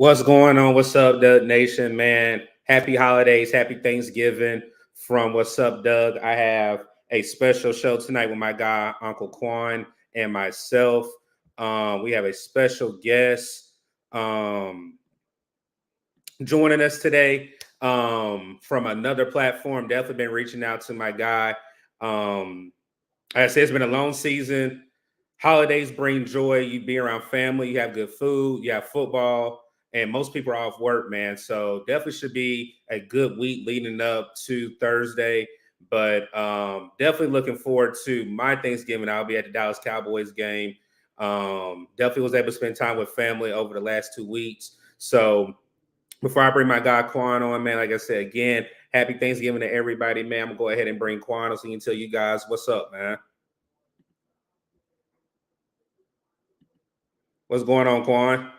What's going on? What's up, Doug Nation, man? Happy holidays, happy Thanksgiving from What's Up, Doug. I have a special show tonight with my guy, Uncle Quan, and myself. We have a special guest joining us today from another platform. Definitely been reaching out to my guy. Like I said, it's been a long season. Holidays bring joy. You be around family, you have good food, you have football, and most people are off work, man. So definitely should be a good week leading up to Thursday. But definitely looking forward to my Thanksgiving. I'll be at the Dallas Cowboys game. Definitely was able to spend time with family over the last 2 weeks. So before I bring my guy Quan on, man, like I said, again, happy Thanksgiving to everybody, man. I'm going to go ahead and bring Quan on so he can tell you guys what's up, man. What's going on, Quan?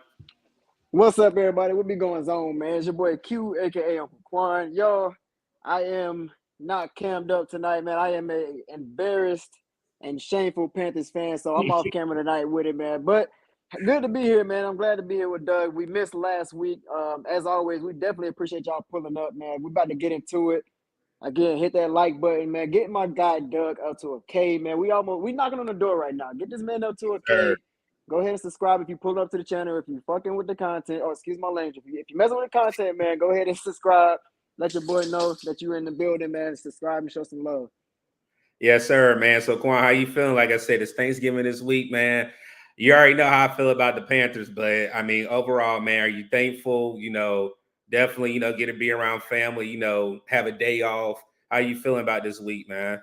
What's up, everybody? What be going on, man? It's your boy Q, aka Uncle Quan. Y'all, I am not cammed up tonight, man. I am a embarrassed and shameful Panthers fan, so I'm off camera tonight with it, man. But good to be here, man. I'm glad to be here with Doug. We missed last week. As always, we definitely appreciate y'all pulling up, man. We're about to get into it. Again, hit that like button, man. Get my guy Doug up to a K, man. We knocking on the door right now. Get this man up to a K. Go ahead and subscribe if you pull up to the channel. If you fucking with the content, or excuse my language, if you messing with the content, man, go ahead and subscribe. Let your boy know that you're in the building, man. Subscribe and show some love. Yes, sir, man. So, Quan, how you feeling? Like I said, it's Thanksgiving this week, man. You already know how I feel about the Panthers, but I mean, overall, man, are you thankful? Definitely, get to be around family. Have a day off. How you feeling about this week, man?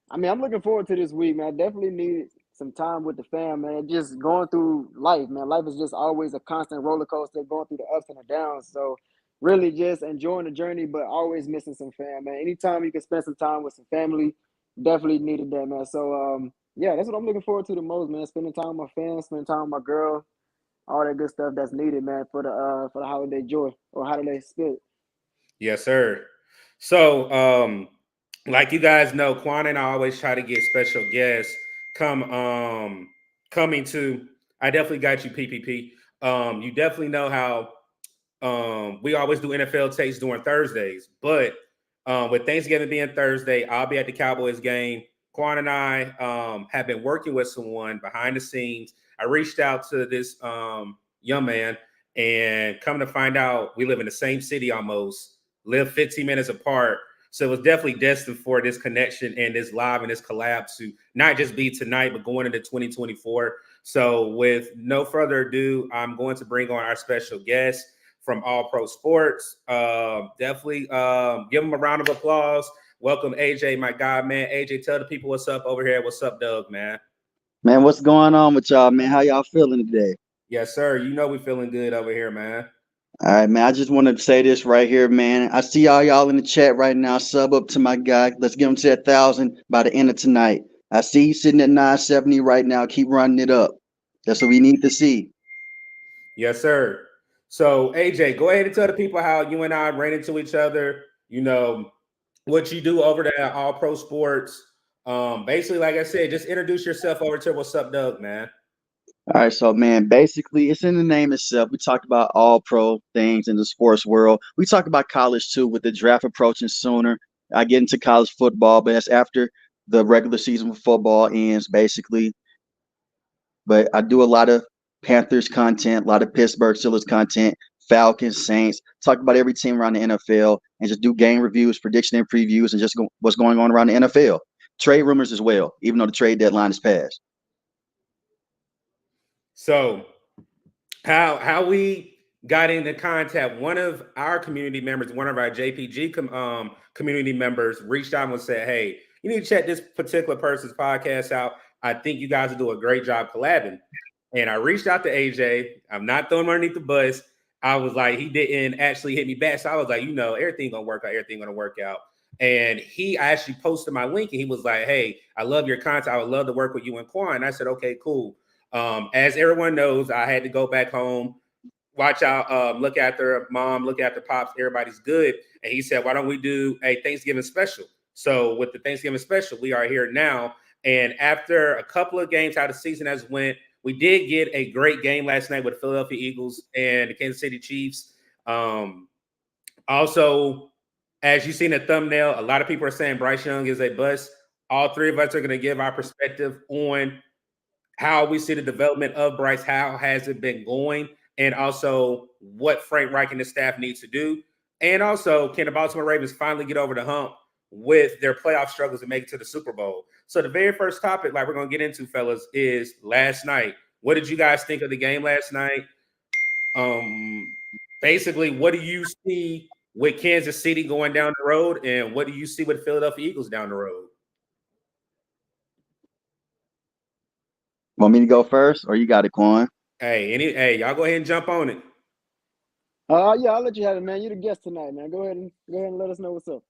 I mean, I'm looking forward to this week, man. I definitely need some time with the fam, man. Just going through life, man. Life is just always a constant roller coaster, going through the ups and the downs. So, really, just enjoying the journey, but always missing some fam, man. Anytime you can spend some time with some family, definitely needed that, man. So, yeah, that's what I'm looking forward to the most, man. Spending time with my fam, spending time with my girl, all that good stuff that's needed, man, for the holiday joy or holiday spirit. Yes, sir. So, like you guys know, Quan and I always try to get special guests coming to. I definitely got you, PPP. You definitely know how we always do NFL takes during Thursdays, but with Thanksgiving being Thursday, I'll be at the Cowboys game. Quan and I have been working with someone behind the scenes. I reached out to this young man, and come to find out, we live in the same city almost, live 15 minutes apart. So it was definitely destined for this connection and this live and this collab to not just be tonight, but going into 2024. So with no further ado, I'm going to bring on our special guest from All Pro Sports. Definitely give him a round of applause. Welcome, AJ, my guy, man. AJ, tell the people what's up over here. What's up, Doug, man? Man, what's going on with y'all, man? How y'all feeling today? Yes, sir. We feeling good over here, man. All right, man. I just want to say this right here, man. I see y'all in the chat right now. Sub up to my guy. Let's get him to 1,000 by the end of tonight. I see he's sitting at 970 right now. Keep running it up. That's what we need to see. Yes, sir. So, AJ, go ahead and tell the people how you and I ran into each other. What you do over there at All Pro Sports. Basically, like I said, just introduce yourself over to What's Up, Doug, man. All right, so man, basically, it's in the name itself. We talked about all pro things in the sports world. We talk about college too, with the draft approaching sooner. I get into college football, but that's after the regular season of football ends, basically. But I do a lot of Panthers content, a lot of Pittsburgh Steelers content, Falcons, Saints, talk about every team around the NFL, and just do game reviews, prediction and previews, and just what's going on around the NFL. Trade rumors as well, even though the trade deadline is passed. So, how we got into contact? One of our community members, one of our JPG community members, reached out and said, "Hey, you need to check this particular person's podcast out. I think you guys will do a great job collabing." And I reached out to AJ. I'm not throwing him underneath the bus. I was like, he didn't actually hit me back. So I was like, everything gonna work out, everything gonna work out. And he actually posted my link and he was like, "Hey, I love your content. I would love to work with you and Quan." And I said, "Okay, cool." As everyone knows, I had to go back home, watch out, look after mom, look after pops, everybody's good. And he said, "Why don't we do a Thanksgiving special?" So with the Thanksgiving special, we are here now. And after a couple of games, how the season has went, we did get a great game last night with the Philadelphia Eagles and the Kansas City Chiefs. Also, as you see in the thumbnail, a lot of people are saying Bryce Young is a bust. All three of us are going to give our perspective on how we see the development of Bryce, how has it been going, and also what Frank Reich and the staff needs to do. And also, can the Baltimore Ravens finally get over the hump with their playoff struggles and make it to the Super Bowl? So the very first topic, like we're going to get into, fellas, is last night. What did you guys think of the game last night? Basically, what do you see with Kansas City going down the road, and what do you see with Philadelphia Eagles down the road? Want me to go first, or you got it, Quan? Hey, y'all go ahead and jump on it. Yeah, I'll let you have it, man. You're the guest tonight, man. Go ahead and let us know what's up.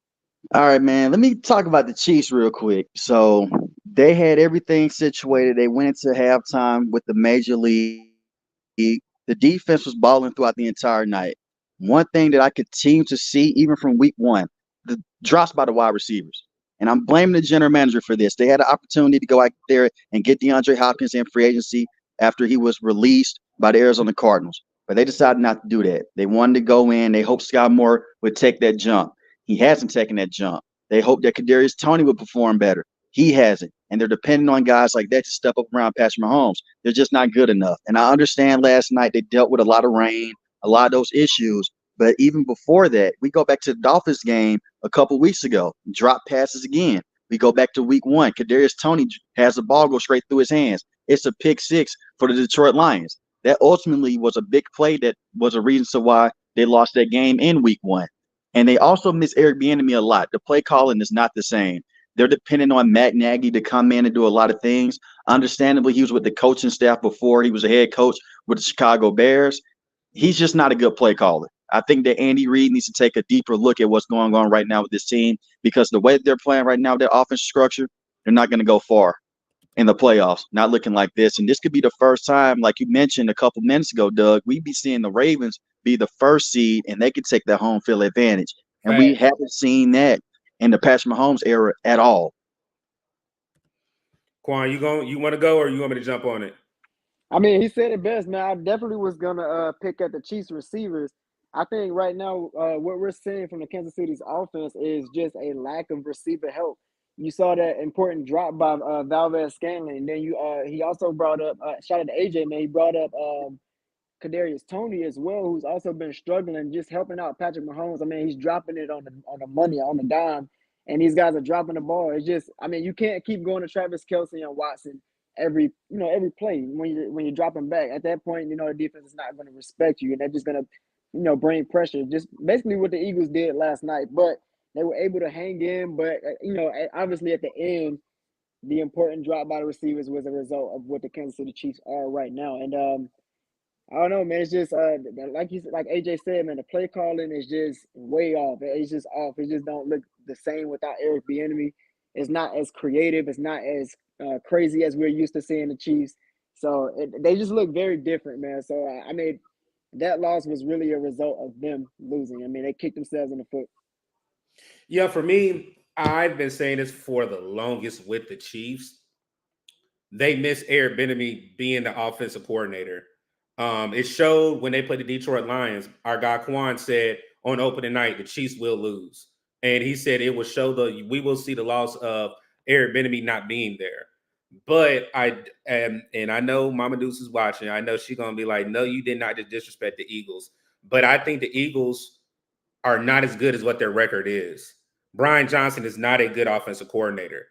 All right, man. Let me talk about the Chiefs real quick. So they had everything situated. They went into halftime with the major league. The defense was balling throughout the entire night. One thing that I continue to see, even from week one, the drops by the wide receivers. And I'm blaming the general manager for this. They had an opportunity to go out there and get DeAndre Hopkins in free agency after he was released by the Arizona Cardinals. But they decided not to do that. They wanted to go in. They hoped Scott Moore would take that jump. He hasn't taken that jump. They hope that Kadarius Toney would perform better. He hasn't. And they're depending on guys like that to step up around Patrick Mahomes. They're just not good enough. And I understand last night they dealt with a lot of rain, a lot of those issues. But even before that, we go back to the Dolphins game a couple weeks ago, drop passes again. We go back to week one. Kadarius Toney has the ball go straight through his hands. It's a pick six for the Detroit Lions. That ultimately was a big play that was a reason to why they lost that game in week one. And they also miss Eric Bieniemy a lot. The play calling is not the same. They're dependent on Matt Nagy to come in and do a lot of things. Understandably, he was with the coaching staff before he was a head coach with the Chicago Bears. He's just not a good play caller. I think that Andy Reid needs to take a deeper look at what's going on right now with this team, because the way that they're playing right now, their offensive structure, they're not going to go far in the playoffs, not looking like this. And this could be the first time, like you mentioned a couple minutes ago, Doug, we'd be seeing the Ravens be the first seed and they could take that home field advantage. And we haven't seen that in the Patrick Mahomes era at all. Quan, you want to go, or you want me to jump on it? I mean, he said it best, man. I definitely was gonna pick at the Chiefs receivers. I think right now, what we're seeing from the Kansas City's offense is just a lack of receiver help. You saw that important drop by Valdez Scantling, and then he also brought up shout out to AJ, man. He brought up Kadarius Toney as well, who's also been struggling, just helping out Patrick Mahomes. I mean, he's dropping it on the money, on the dime, and these guys are dropping the ball. It's just, I mean, you can't keep going to Travis Kelce and Watson every play when you're dropping back. At that point, the defense is not going to respect you, and they're just going to, bring pressure. Just basically what the Eagles did last night, but they were able to hang in. But obviously at the end, the important drop by the receivers was a result of what the Kansas City Chiefs are right now, and I don't know, man. It's just like AJ said, man. The play calling is just way off. It's just off. It just don't look the same without Eric Bieniemy. It's not as creative. It's not as crazy as we're used to seeing the Chiefs. So they just look very different, man. So I mean, that loss was really a result of them losing. I mean, they kicked themselves in the foot. Yeah, for me, I've been saying this for the longest with the Chiefs. They miss Eric Bieniemy being the offensive coordinator. It showed when they played the Detroit Lions. Our guy Quan said on opening night the Chiefs will lose, and he said it will show we will see the loss of Eric Bieniemy not being there. But and I know Mama Deuce is watching. I know she's gonna be like, "No, you did not just disrespect the Eagles." But I think the Eagles are not as good as what their record is. Brian Johnson is not a good offensive coordinator.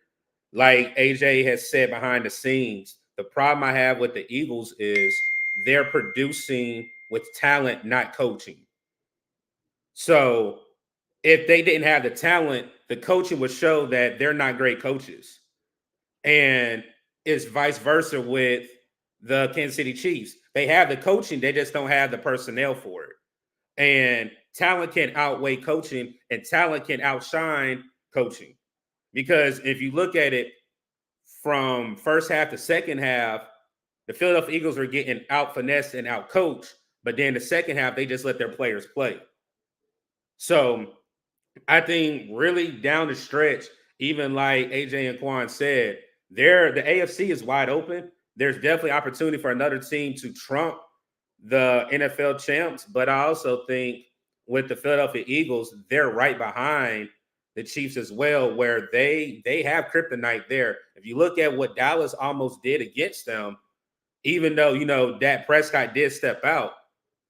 Like AJ has said behind the scenes, the problem I have with the Eagles is they're producing with talent, not coaching. So if they didn't have the talent, the coaching would show that they're not great coaches. And it's vice versa with the Kansas City Chiefs. They have the coaching, they just don't have the personnel for it. And talent can outweigh coaching, and talent can outshine coaching. Because if you look at it from first half to second half, the Philadelphia Eagles were getting out finessed and out coached, but then the second half, they just let their players play. So I think really down the stretch, even like AJ and Quan said, the AFC is wide open. there's definitely opportunity for another team to trump the NFL champs. But I also think with the Philadelphia Eagles, they're right behind the Chiefs as well, where they have kryptonite there. If you look at what Dallas almost did against them, even though Dak Prescott did step out,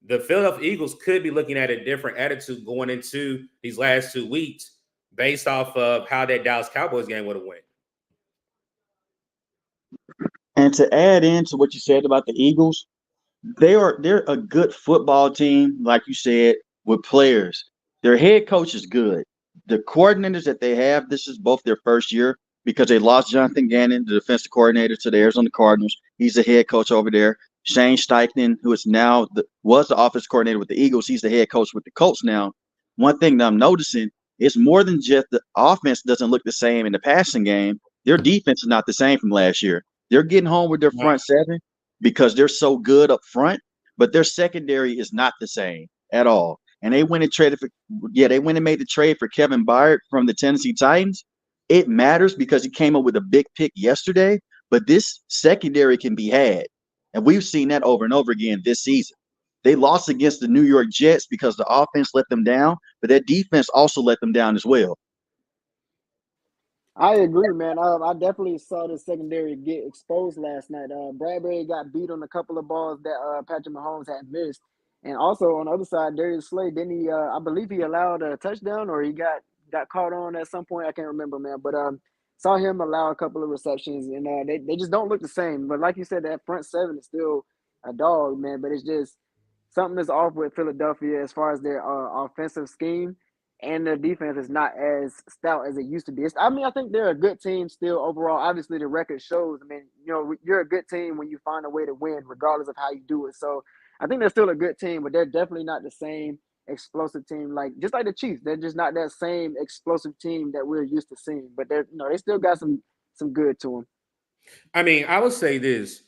the Philadelphia Eagles could be looking at a different attitude going into these last 2 weeks based off of how that Dallas Cowboys game would have went. And to add into what you said about the Eagles, they're a good football team, like you said, with players. Their head coach is good. The coordinators that they have, this is both their first year because they lost Jonathan Gannon, the defensive coordinator, to the Arizona Cardinals. He's the head coach over there. Shane Steichen, who is now was the offensive coordinator with the Eagles, he's the head coach with the Colts now. One thing that I'm noticing is more than just the offense doesn't look the same in the passing game. Their defense is not the same from last year. They're getting home with their front seven because they're so good up front, but their secondary is not the same at all. And they went and made the trade for Kevin Byard from the Tennessee Titans. It matters because he came up with a big pick yesterday, but this secondary can be had. And we've seen that over and over again this season. They lost against the New York Jets because the offense let them down, but their defense also let them down as well. I agree, man. I definitely saw the secondary get exposed last night. Bradbury got beat on a couple of balls that Patrick Mahomes had missed, and also on the other side, Darius Slay didn't he? I believe he allowed a touchdown, or he got caught on at some point. I can't remember, man. But saw him allow a couple of receptions, and they just don't look the same. But like you said, that front seven is still a dog, man. But it's just something is off with Philadelphia as far as their offensive scheme, and their defense is not as stout as it used to be. I think they're a good team still overall. Obviously, the record shows. I mean, you're a good team when you find a way to win, regardless of how you do it. So I think they're still a good team, but they're definitely not the same explosive team just like the Chiefs. They're just not that same explosive team that we're used to seeing. But they still got some good to them. I mean, I would say this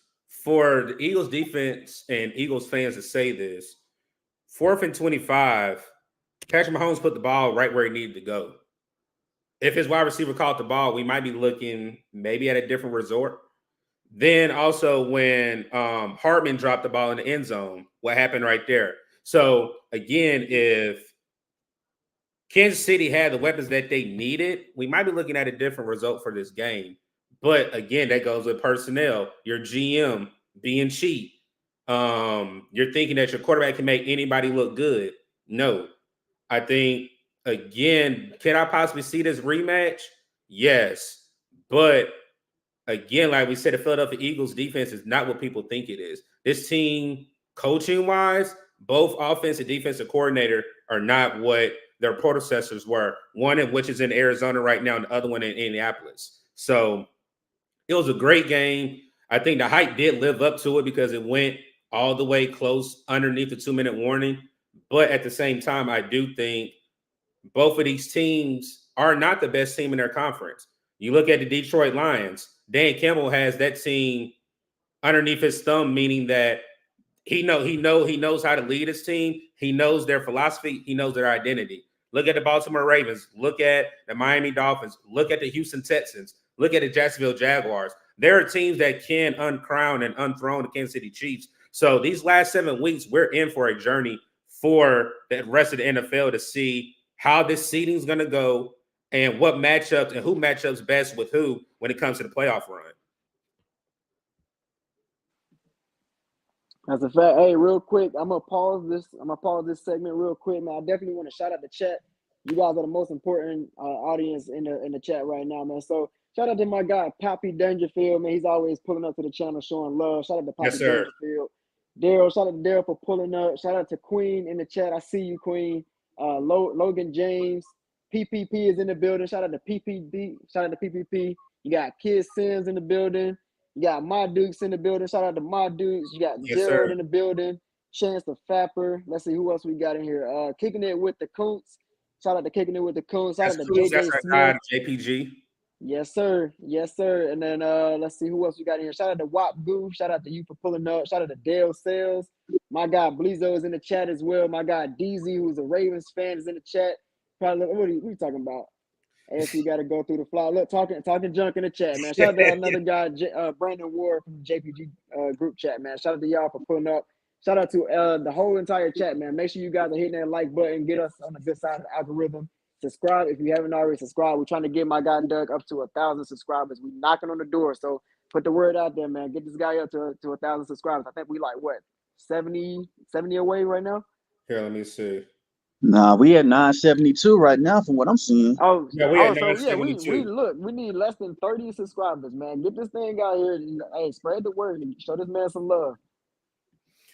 for the Eagles defense and Eagles fans to say this: 4th and 25. Patrick Mahomes put the ball right where he needed to go. If his wide receiver caught the ball, we might be looking maybe at a different resort. Then also when Hartman dropped the ball in the end zone, what happened right there? So again, if Kansas City had the weapons that they needed, we might be looking at a different result for this game. But again, that goes with personnel, your GM being cheap. You're thinking that your quarterback can make anybody look good. No. I think, again, can I possibly see this rematch? Yes. But again, like we said, the Philadelphia Eagles defense is not what people think it is. This team, coaching-wise, both offense and defensive coordinator are not what their predecessors were. One of which is in Arizona right now, and the other one in Indianapolis. So it was a great game. I think the hype did live up to it because it went all the way close underneath the 2-minute warning. But at the same time, I do think both of these teams are not the best team in their conference. You look at the Detroit Lions, Dan Campbell has that team underneath his thumb, meaning that he knows how to lead his team. He knows their philosophy. He knows their identity. Look at the Baltimore Ravens. Look at the Miami Dolphins. Look at the Houston Texans. Look at the Jacksonville Jaguars. There are teams that can uncrown and unthrone the Kansas City Chiefs. So these last 7 weeks, we're in for a journey for the rest of the NFL to see how this seeding is going to go and what matchups and who matchups best with who when it comes to the playoff run. That's a fact. Hey, real quick, I'm gonna pause this segment real quick, man. I definitely want to shout out the chat. You guys are the most important audience in the chat right now, man. So shout out to my guy Poppy Dangerfield, man. He's always pulling up to the channel, showing love. Shout out to Poppy Yes, sir. Dangerfield. Daryl, shout out to Daryl for pulling up. Shout out to Queen in the chat. I see you, Queen. Logan James, PPP is in the building. Shout out to PPP. Shout out to PPP. You got Kid Sims in the building. You got My Dukes in the building. Shout out to My Dukes. You got Yes, Gerald sir. in the building. Chance the Fapper. Let's see who else we got in here. Kicking it with the Coons. Shout out to Kicking It with the Coons. Shout out to JJ That's our Smith. guy, JPG. Yes, sir. Yes, sir. And then let's see who else we got in here. Shout out to Wap Goof. Shout out to you for pulling up. Shout out to Dale Sales. My guy Blizzo is in the chat as well. My guy DZ, who's a Ravens fan, is in the chat. Probably what are you talking about? AFC got to go through the fly. Look, talking junk in the chat, man. Shout out to another guy, Brandon Ward from the JPG group chat, man. Shout out to y'all for pulling up. Shout out to the whole entire chat, man. Make sure you guys are hitting that like button. Get us on the good side of the algorithm. Subscribe if you haven't already subscribed. We're trying to get my guy Doug up to 1,000 subscribers. We're knocking on the door, so put the word out there, man. Get this guy up to 1,000 subscribers. I think we like what 70 away right now. Here, let me see. Nah, we at 972 right now from what I'm seeing. Oh, Yeah, we at so yeah, we 972. look. We need less than 30 subscribers, man. Get this thing out here. And, hey, spread the word and show this man some love.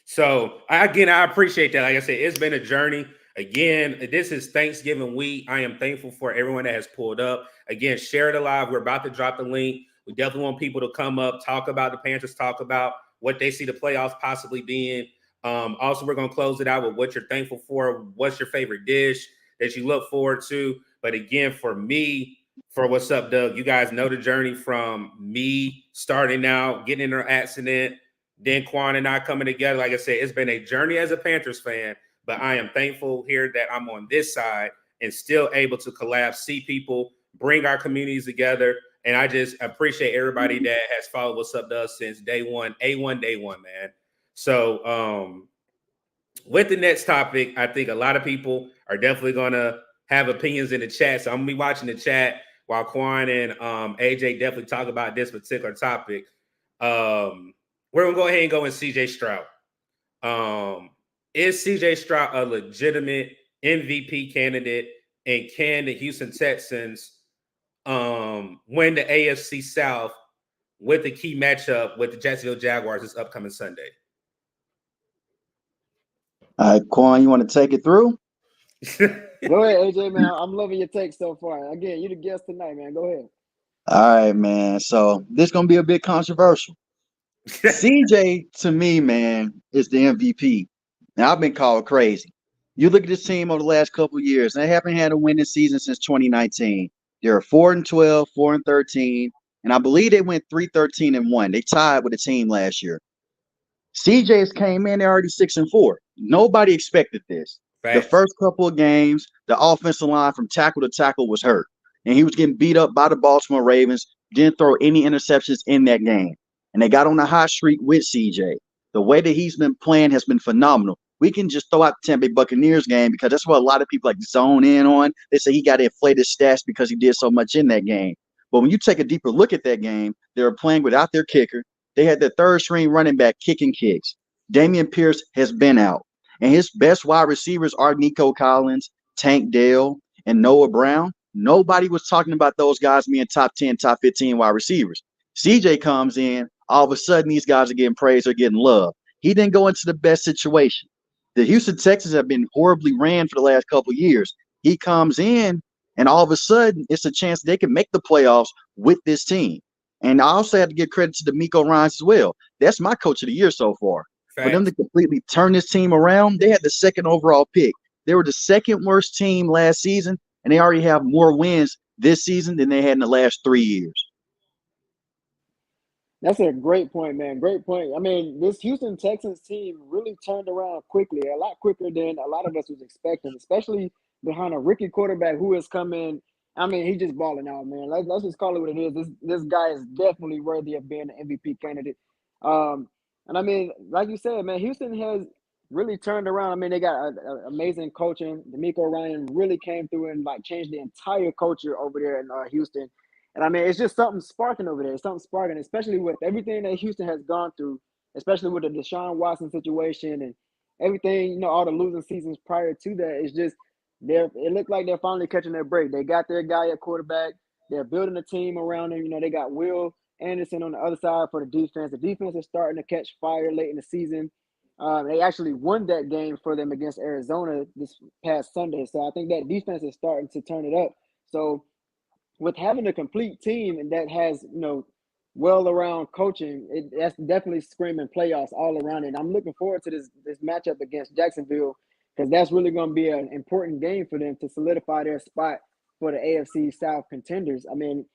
So I appreciate that. Like I said, it's been a journey. Again, this is Thanksgiving week. I am thankful for everyone that has pulled up. Again, share it live. We're about to drop the link. We definitely want people to come up, talk about the Panthers, talk about what they see the playoffs possibly being. Also, we're going to close it out with what you're thankful for. What's your favorite dish that you look forward to? But again, for me, for What's Up, Doug, you guys know the journey from me starting out, getting in an accident, then Quan and I coming together. Like I said, it's been a journey as a Panthers fan, but I am thankful here that I'm on this side and still able to collab, see people, bring our communities together. And I just appreciate everybody that has followed What's Up, Doug since day one, A1, day one, man. So with the next topic, I think a lot of people are definitely going to have opinions in the chat. So I'm going to be watching the chat while Quan and AJ definitely talk about this particular topic. We're going to go ahead and go in CJ Stroud. Is CJ Stroud a legitimate MVP candidate? And can the Houston Texans win the AFC South with the key matchup with the Jacksonville Jaguars this upcoming Sunday? All right, Quan, you want to take it through? Go ahead, AJ, man. I'm loving your take so far. Again, you the guest tonight, man. Go ahead. All right, man. So this is gonna be a bit controversial. CJ, to me, man, is the MVP. Now, I've been called crazy. You look at this team over the last couple of years, they haven't had a winning season since 2019. They're 4-12, 4-13, and I believe they went 3-13-1. They tied with the team last year. CJ's came in, they're already 6-4. Nobody expected this. The first couple of games, the offensive line from tackle to tackle was hurt, and he was getting beat up by the Baltimore Ravens. Didn't throw any interceptions in that game, and they got on a hot streak with CJ. The way that he's been playing has been phenomenal. We can just throw out the Tampa Bay Buccaneers game because that's what a lot of people like zone in on. They say he got inflated stats because he did so much in that game. But when you take a deeper look at that game, they were playing without their kicker. They had their third string running back kicking kicks. Damian Pierce has been out. And his best wide receivers are Nico Collins, Tank Dell, and Noah Brown. Nobody was talking about those guys being top 10, top 15 wide receivers. CJ comes in, all of a sudden these guys are getting praised or getting love. He didn't go into the best situation. The Houston Texans have been horribly ran for the last couple of years. He comes in, and all of a sudden it's a chance they can make the playoffs with this team. And I also have to give credit to D'Amico Ryans as well. That's my coach of the year so far. For them to completely turn this team around, they had the second overall pick. They were the second worst team last season, and they already have more wins this season than they had in the last 3 years. That's a great point, man. Great point. I mean, this Houston Texans team really turned around quickly, a lot quicker than a lot of us was expecting, especially behind a rookie quarterback who has come in. I mean, he's just balling out, man. Let's just call it what it is. This guy is definitely worthy of being an MVP candidate. And I mean, like you said, man, Houston has really turned around. I mean, they got amazing coaching. D'Amico Ryan really came through and like changed the entire culture over there in Houston. And I mean, it's just something sparking over there. It's something sparking, especially with everything that Houston has gone through, especially with the Deshaun Watson situation and everything, you know, all the losing seasons prior to that. It's just it looked like they're finally catching their break. They got their guy at quarterback. They're building a team around him. You know, they got Will Anderson on the other side for the defense. The defense is starting to catch fire late in the season. They actually won that game for them against Arizona this past Sunday. So I think that defense is starting to turn it up. So with having a complete team and that has, you know, well-around coaching, that's definitely screaming playoffs all around it. And I'm looking forward to this matchup against Jacksonville because that's really going to be an important game for them to solidify their spot for the AFC South contenders. I mean,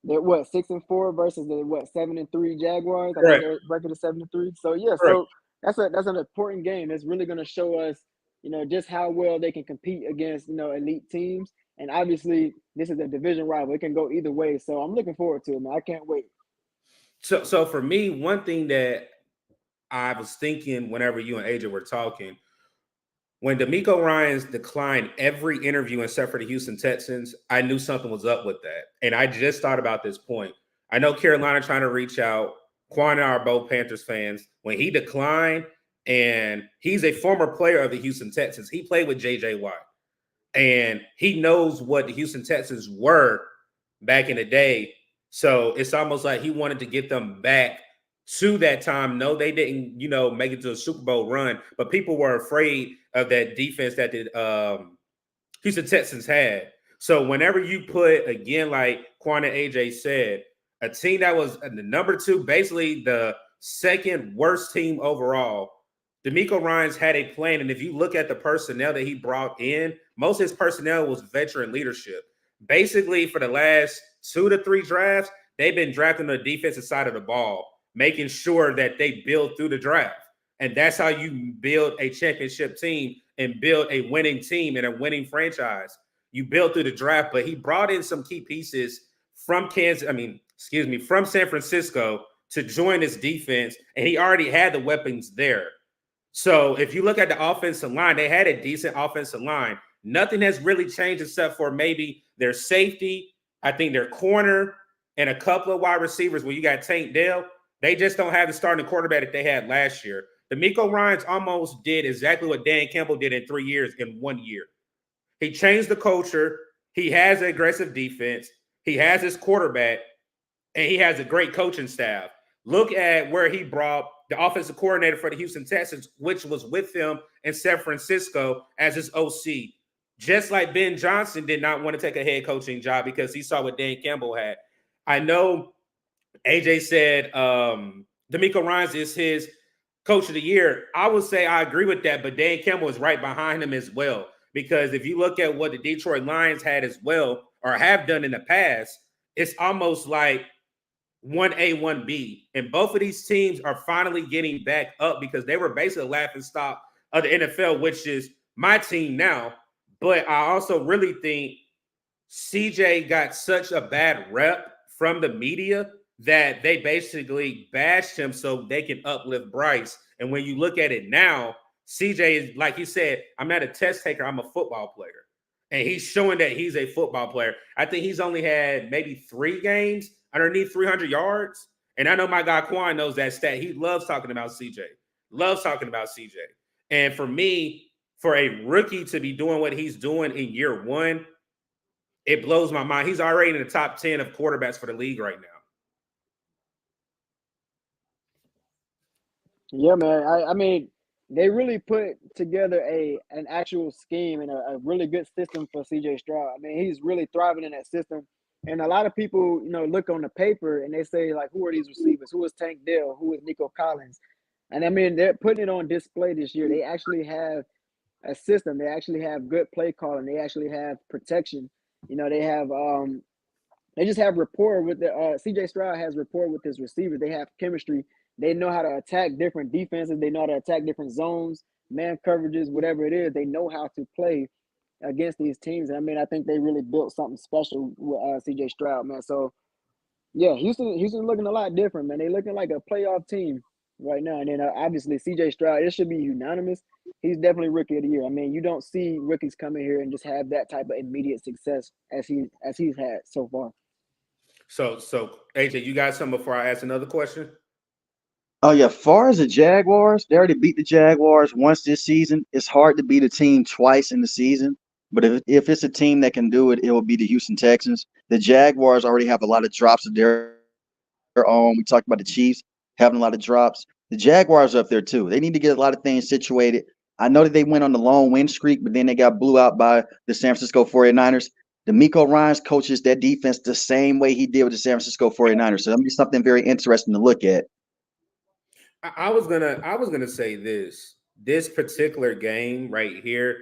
they're 6-4 versus the 7-3 Jaguars. I think their record is 7-3. So yeah, so that's an important game. It's really going to show us, you know, just how well they can compete against, you know, elite teams. And obviously, this is a division rival. It can go either way. So I'm looking forward to it, man. I can't wait. So for me, one thing that I was thinking whenever you and AJ were talking, when D'Amico Ryans declined every interview except for the Houston Texans, I knew something was up with that. And I just thought about this point. I know Carolina trying to reach out. Quan and I are both Panthers fans. When he declined, and he's a former player of the Houston Texans, he played with JJ Watt. And he knows what the Houston Texans were back in the day. So it's almost like he wanted to get them back to that time. No, they didn't, make it to a Super Bowl run, but people were afraid of that defense that the Houston Texans had. So whenever you put, again, like Quan and AJ said, a team that was the number 2, basically the second worst team overall, D'Amico Ryans had a plan. And if you look at the personnel that he brought in, most of his personnel was veteran leadership. Basically, for the last 2 to 3 drafts, they've been drafting the defensive side of the ball, making sure that they build through the draft. And that's how you build a championship team and build a winning team and a winning franchise. You build through the draft, but he brought in some key pieces from from San Francisco to join this defense, and he already had the weapons there. So if you look at the offensive line, they had a decent offensive line. Nothing has really changed except for maybe their safety, I think their corner, and a couple of wide receivers where you got Tank Dell. They just don't have the starting quarterback that they had last year. D'Amico Ryans almost did exactly what Dan Campbell did in 3 years in 1 year. He changed the culture. He has an aggressive defense. He has his quarterback, and he has a great coaching staff. Look at where he brought the offensive coordinator for the Houston Texans, which was with him in San Francisco as his OC. Just like Ben Johnson did not want to take a head coaching job because he saw what Dan Campbell had. I know AJ said D'Amico Ryans is his coach of the year. I would say I agree with that, but Dan Campbell is right behind him as well. Because if you look at what the Detroit Lions had as well, or have done in the past, it's almost like 1A, 1B. And both of these teams are finally getting back up because they were basically a laughing stock of the NFL, which is my team now. But I also really think CJ got such a bad rep from the media that they basically bashed him so they can uplift Bryce. And when you look at it now, CJ is, like he said, I'm not a test taker, I'm a football player. And he's showing that he's a football player. I think he's only had maybe 3 games underneath 300 yards. And I know my guy Quan knows that stat. He loves talking about CJ. Loves talking about CJ. And for me, for a rookie to be doing what he's doing in year 1, it blows my mind. He's already in the top 10 of quarterbacks for the league right now. Yeah, man. I mean, they really put together an actual scheme and a really good system for CJ Stroud. I mean, he's really thriving in that system. And a lot of people, look on the paper and they say, like, who are these receivers? Who is Tank Dell? Who is Nico Collins? And I mean, they're putting it on display this year. They actually have a system. They actually have good play calling. They actually have protection. They have they just have rapport with the CJ Stroud has rapport with his receivers. They have chemistry. They know how to attack different defenses. They know how to attack different zones, man coverages, whatever it is. They know how to play against these teams. And I mean, I think they really built something special with CJ Stroud, man. So yeah, Houston looking a lot different, man. They looking like a playoff team right now. And then obviously CJ Stroud, it should be unanimous. He's definitely rookie of the year. I mean, you don't see rookies come in here and just have that type of immediate success as he's had so far. So AJ, you got something before I ask another question? Oh yeah, far as the Jaguars, they already beat the Jaguars once this season. It's hard to beat a team twice in the season. But if it's a team that can do it, it will be the Houston Texans. The Jaguars already have a lot of drops of their own. We talked about the Chiefs having a lot of drops. The Jaguars are up there too. They need to get a lot of things situated. I know that they went on the long win streak, but then they got blew out by the San Francisco 49ers. D'Amico Ryans coaches that defense the same way he did with the San Francisco 49ers. So that'll be something very interesting to look at. I was gonna say this particular game right here.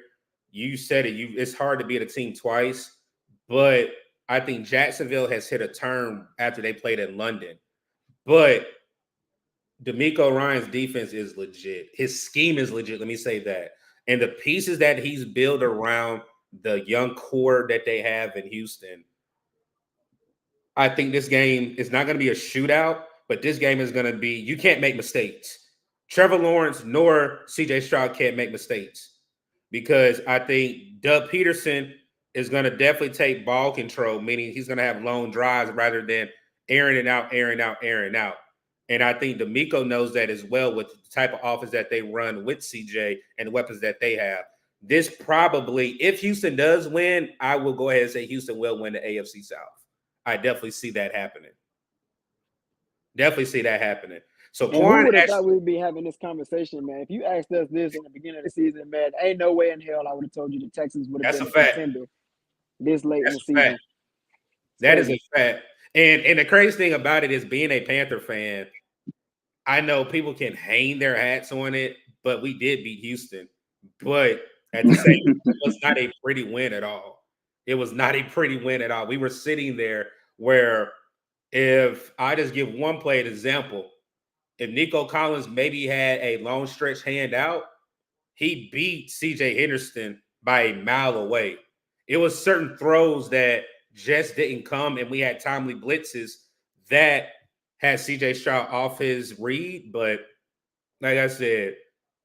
You said it. It's hard to beat a team twice, but I think Jacksonville has hit a turn after they played in London. But D'Amico Ryan's defense is legit. His scheme is legit. Let me say that. And the pieces that he's built around the young core that they have in Houston, I think this game is not going to be a shootout, but this game is going to be, you can't make mistakes. Trevor Lawrence nor CJ Stroud can't make mistakes because I think Doug Peterson is going to definitely take ball control, meaning he's going to have long drives rather than airing it out, airing out, airing out. And I think D'Amico knows that as well with the type of offense that they run with CJ and the weapons that they have. This probably, if Houston does win, I will go ahead and say Houston will win the AFC South. I definitely see that happening. Definitely see that happening. So And who would have thought we'd be having this conversation, man? If you asked us this in the beginning of the season, man, ain't no way in hell I would have told you the Texans would have that's been a a fact. contender this late That's in the a season. fact. That is a fact. And the crazy thing about it is being a Panther fan, I know people can hang their hats on it, but we did beat Houston. But at the same time, it was not a pretty win at all. It was not a pretty win at all. We were sitting there where if I just give one play an example, if Nico Collins maybe had a long stretch hand out, he beat CJ Henderson by a mile away. It was certain throws that just didn't come, and we had timely blitzes that had CJ Stroud off his read. But like I said,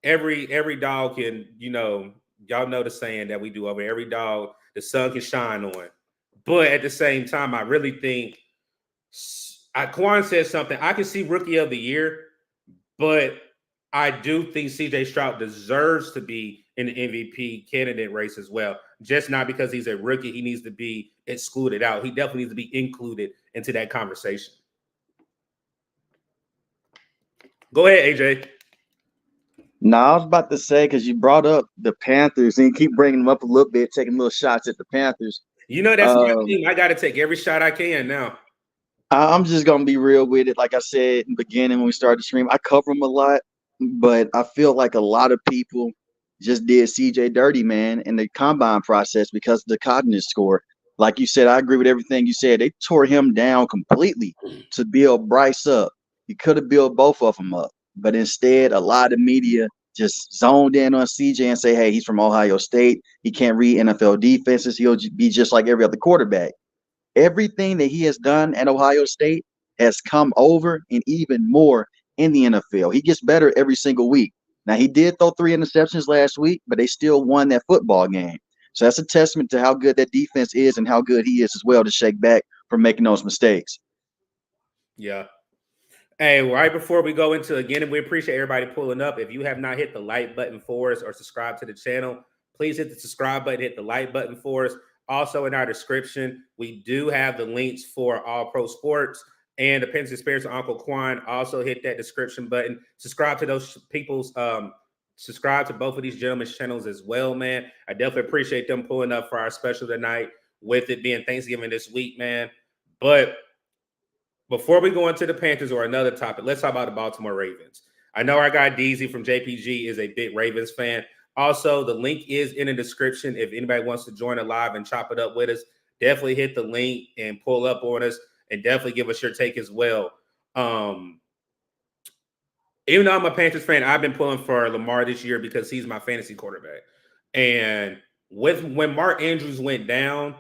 every dog can, y'all know the saying that we do over every dog the sun can shine on. But at the same time, I really think Quan said something. I can see rookie of the year, but I do think CJ Stroud deserves to be in the MVP candidate race as well. Just not because he's a rookie, he needs to be excluded out. He definitely needs to be included into that conversation. Go ahead, AJ. No, I was about to say, because you brought up the Panthers and you keep bringing them up a little bit, taking little shots at the Panthers. That's my team. I got to take every shot I can now. I'm just going to be real with it. Like I said in the beginning when we started the stream, I cover them a lot, but I feel like a lot of people just did CJ dirty, man, in the combine process because of the Cognitive score. Like you said, I agree with everything you said. They tore him down completely to build Bryce up. He could have built both of them up, but instead, a lot of media just zoned in on CJ and say, hey, he's from Ohio State. He can't read NFL defenses. He'll be just like every other quarterback. Everything that he has done at Ohio State has come over and even more in the NFL. He gets better every single week. Now, he did throw 3 interceptions last week, but they still won that football game. So that's a testament to how good that defense is and how good he is as well to shake back from making those mistakes. Yeah. Hey, right before we go into again, we appreciate everybody pulling up. If you have not hit the like button for us or subscribe to the channel, please hit the subscribe button, hit the like button for us. Also, in our description, we do have the links for All Pro Sports and the Pension Spirits of Uncle Quan. Also, hit that description button. Subscribe to those people's. Subscribe to both of these gentlemen's channels as well, man. I definitely appreciate them pulling up for our special tonight. With it being Thanksgiving this week, man. But before we go into the Panthers or another topic, let's talk about the Baltimore Ravens. I know our guy DZ from JPG is a big Ravens fan. Also, the link is in the description. If anybody wants to join a live and chop it up with us, definitely hit the link and pull up on us and definitely give us your take as well. Even though I'm a Panthers fan, I've been pulling for Lamar this year because he's my fantasy quarterback. And when Mark Andrews went down,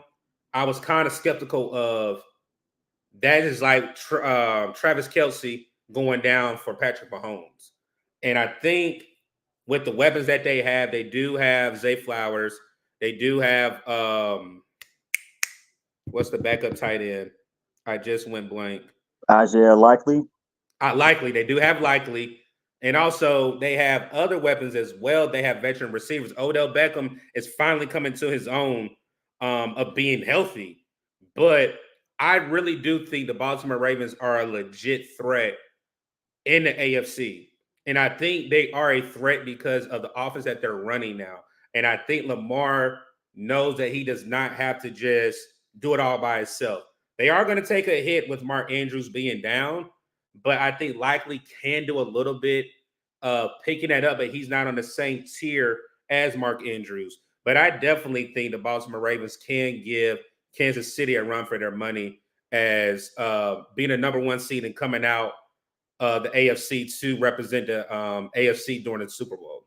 I was kind of skeptical of that is like Travis Kelce going down for Patrick Mahomes. And I think with the weapons that they do have Zay Flowers. They do have what's the backup tight end? I just went blank. Isaiah Likely. Likely. They do have Likely. And also they have other weapons as well. They have veteran receivers. Odell Beckham is finally coming to his own of being healthy. But I really do think the Baltimore Ravens are a legit threat in the AFC. And I think they are a threat because of the offense that they're running now. And I think Lamar knows that he does not have to just do it all by himself. They are going to take a hit with Mark Andrews being down, but I think Likely can do a little bit of picking that up, but he's not on the same tier as Mark Andrews. But I definitely think the Baltimore Ravens can give Kansas City a run for their money as being a number 1 seed and coming out the AFC to represent the AFC during the Super Bowl.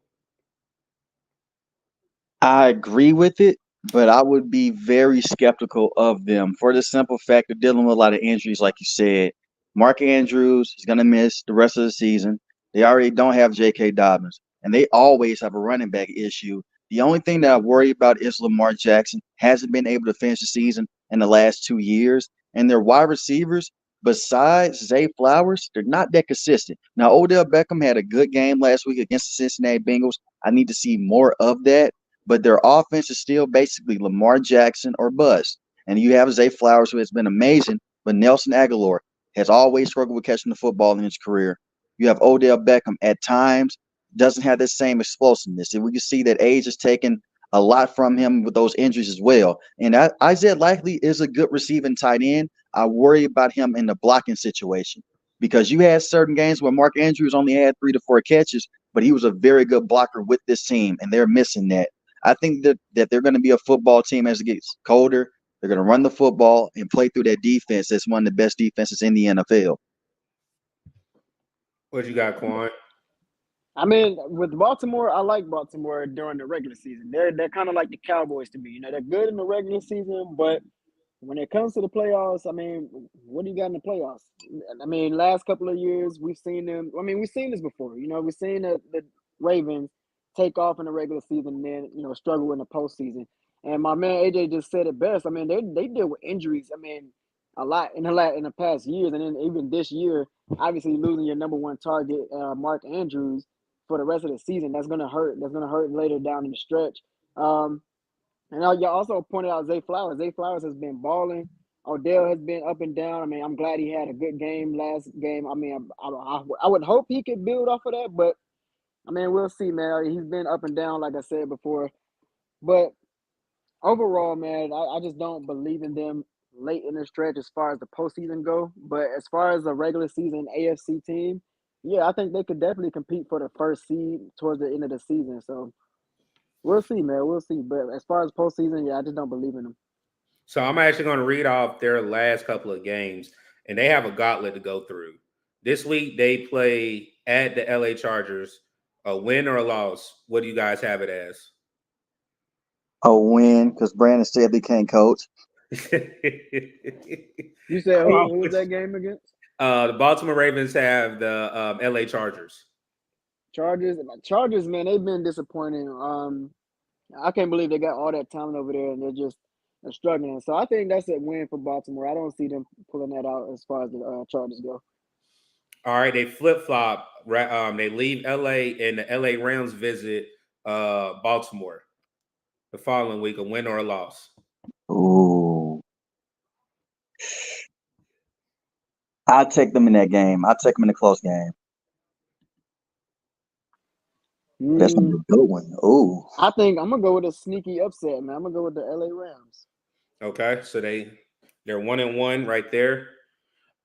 I agree with it, but I would be very skeptical of them for the simple fact of dealing with a lot of injuries, like you said. Mark Andrews is going to miss the rest of the season. They already don't have J.K. Dobbins, and they always have a running back issue. The only thing that I worry about is Lamar Jackson hasn't been able to finish the season in the last 2 years, and their wide receivers, besides Zay Flowers, they're not that consistent. Now, Odell Beckham had a good game last week against the Cincinnati Bengals. I need to see more of that, but their offense is still basically Lamar Jackson or bust. And you have Zay Flowers, who has been amazing, but Nelson Aguilar has always struggled with catching the football in his career. You have Odell Beckham at times doesn't have the same explosiveness. And we can see that age has taken a lot from him with those injuries as well. And Isaiah Likely is a good receiving tight end. I worry about him in the blocking situation because you had certain games where Mark Andrews only had 3 to 4 catches, but he was a very good blocker with this team, and they're missing that. I think that they're going to be a football team as it gets colder. They're going to run the football and play through that defense. That's one of the best defenses in the NFL. What you got, Quan? I mean, with Baltimore, I like Baltimore during the regular season. They're kind of like the Cowboys to me. You know, they're good in the regular season, but when it comes to the playoffs, I mean, what do you got in the playoffs? I mean, last couple of years we've seen them. I mean, we've seen this before. You know, we've seen the Ravens take off in the regular season and then struggle in the postseason. And my man AJ just said it best. I mean, they deal with injuries. I mean, a lot in the past years, and then even this year, obviously losing your number one target, Mark Andrews, for the rest of the season. That's gonna hurt. That's gonna hurt later down in the stretch. Um, and you also pointed out Zay Flowers. Zay Flowers has been balling. Odell has been up and down. I mean, I'm glad he had a good game last game. I mean, I would hope he could build off of that, but I mean, we'll see, man. He's been up and down, like I said before. But overall, man, I just don't believe in them late in the stretch as far as the postseason go. But as far as the regular season AFC team, yeah, I think they could definitely compete for the first seed towards the end of the season. So we'll see, man. We'll see. But as far as postseason, yeah, I just don't believe in them. So I'm actually going to read off their last couple of games, and they have a gauntlet to go through. This week they play at the LA Chargers. A win or a loss? What do you guys have it as? A win because Brandon Staley can't coach. You said who was that game against? The Baltimore Ravens have the LA Chargers. Chargers, man, they've been disappointing. I can't believe they got all that talent over there and they're struggling. So I think that's a win for Baltimore. I don't see them pulling that out as far as the Chargers go. All right, they flip flop. They leave LA and the LA Rams visit Baltimore the following week. A win or a loss? Ooh. I'll take them in that game. I'll take them in a close game. That's gonna be a good one. Ooh. I think I'm gonna go with a sneaky upset, man. I'm gonna go with the LA Rams. Okay, so they're 1-1 right there.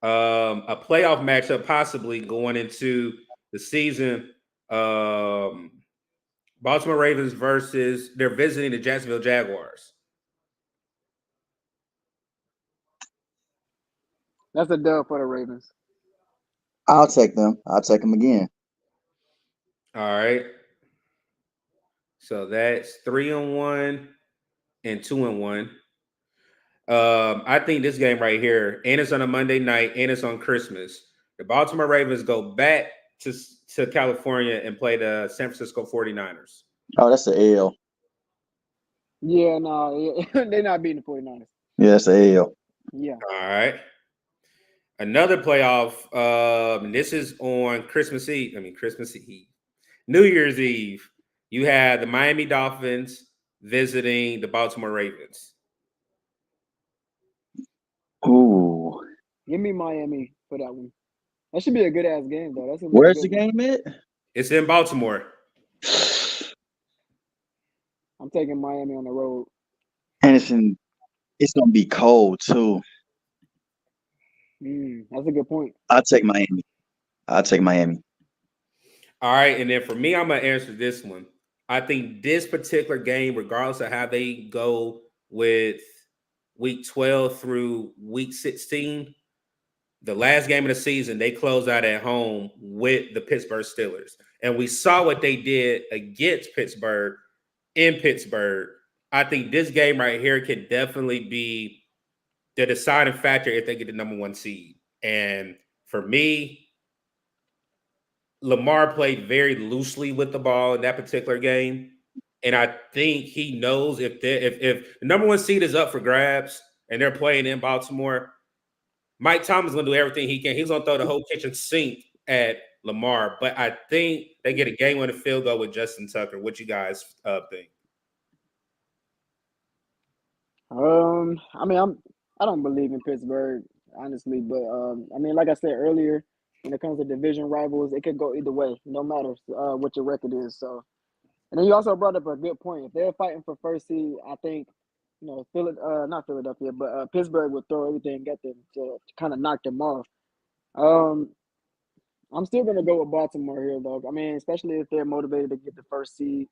A playoff matchup possibly going into the season. Baltimore Ravens versus they're visiting the Jacksonville Jaguars. That's a dub for the Ravens. I'll take them. I'll take them again. All right. So that's 3-1 and 2-1. I think this game right here, and it's on a Monday night, and it's on Christmas. The Baltimore Ravens go back to California and play the San Francisco 49ers. Oh, that's an L. Yeah, no, they're not beating the 49ers. Yeah, that's an L. Yeah. All right. Another playoff. This is on Christmas Eve. New Year's Eve. You have the Miami Dolphins visiting the Baltimore Ravens. Ooh. Give me Miami for that one. That should be a good ass game, though. That's Where's the game at? It's in Baltimore. I'm taking Miami on the road. And it's gonna be cold too. That's a good point. I'll take Miami. All right, and then for me, I'm gonna answer this one. I think this particular game, regardless of how they go with week 12 through week 16, the last game of the season, they close out at home with the Pittsburgh Steelers. And we saw what they did against Pittsburgh in Pittsburgh. I think this game right here could definitely be the deciding factor if they get the number 1 seed. And for me, Lamar played very loosely with the ball in that particular game. And I think he knows if the number 1 seed is up for grabs and they're playing in Baltimore, Mike Thomas is going to do everything he can. He's going to throw the whole kitchen sink at Lamar. But I think they get a game-winning field goal with Justin Tucker. What you guys think? I mean, I don't believe in Pittsburgh, honestly, but I mean, like I said earlier, when it comes to division rivals, it could go either way, no matter what your record is. So, and then you also brought up a good point. If they're fighting for first seed, I think, not Philadelphia, but Pittsburgh would throw everything at them to kind of knock them off. Um, I'm still gonna go with Baltimore here, though. I mean, especially if they're motivated to get the first seed.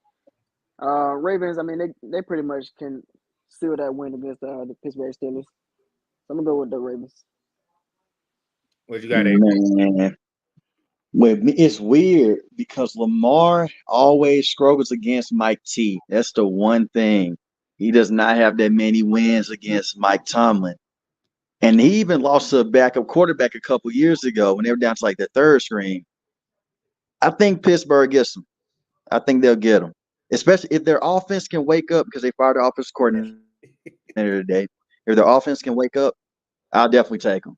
Ravens, I mean, they pretty much can steal that win against the Pittsburgh Steelers. So I'm gonna go with the Ravens. What you got, AJ? Man, with me, it's weird because Lamar always struggles against Mike T. That's the one thing. He does not have that many wins against Mike Tomlin. And he even lost to a backup quarterback a couple years ago when they were down to like the third string. I think Pittsburgh gets them. I think they'll get them, especially if their offense can wake up because they fired the offensive coordinator today. If their offense can wake up, I'll definitely take them.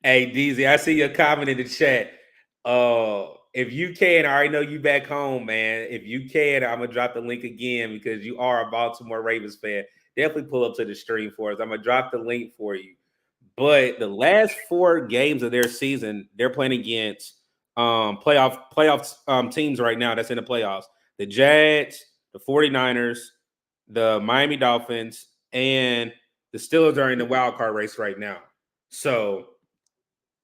Hey, DZ, I see your comment in the chat. If you can, I already know you back home, man. If you can, I'm gonna drop the link again because you are a Baltimore Ravens fan. Definitely pull up to the stream for us. I'm gonna drop the link for you. But the last 4 games of their season, they're playing against playoff teams right now that's in the playoffs. The Jags, the 49ers, the Miami Dolphins, and the Steelers are in the wild card race right now. So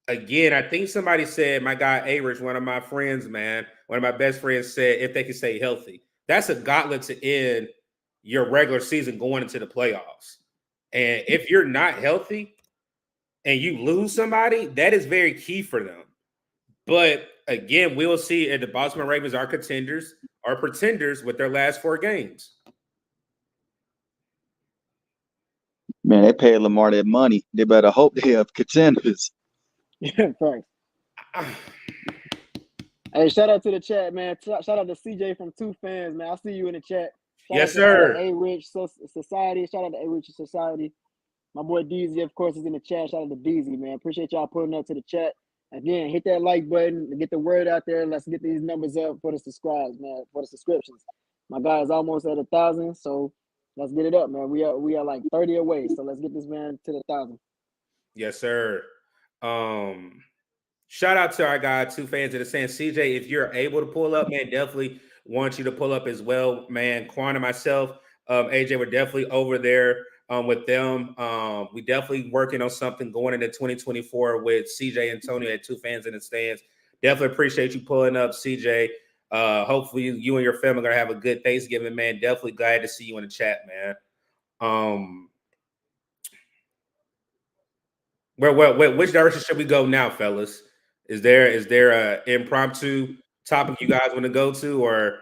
again, I think somebody said, my guy A-Rich, one of my friends, man, one of my best friends said, if they can stay healthy. That's a gauntlet to end your regular season going into the playoffs. And if you're not healthy and you lose somebody, that is very key for them. But again, we'll see if the Baltimore Ravens are contenders or pretenders with their last 4 games. Man, they paid Lamar that money. They better hope they have contenders. Yeah, thanks. Hey, shout out to the chat, man. Shout out to CJ from Two Fans, man. I see you in the chat. Shout Yes, out sir. to A-Rich Society. Shout out to A-Rich Society. My boy DZ, of course, is in the chat. Shout out to DZ, man. Appreciate y'all pulling up to the chat. Again, hit that like button to get the word out there. Let's get these numbers up for the subscribes, man, for the subscriptions. My guy is almost at 1,000, so let's get it up, man. We are like 30 away, so let's get this man to the 1,000. Yes, sir. Shout out to our guy, Two Fans of the Sand. CJ, if you're able to pull up, man, definitely want you to pull up as well, man. Quan and myself, AJ, we're definitely over there with them. We definitely working on something going into 2024 with CJ and Tony at Two Fans in the Stands. Definitely appreciate you pulling up, CJ. Hopefully you and your family are gonna have a good Thanksgiving, man. Definitely glad to see you in the chat, man. Which direction should we go now, fellas? Is there a impromptu topic you guys want to go to, or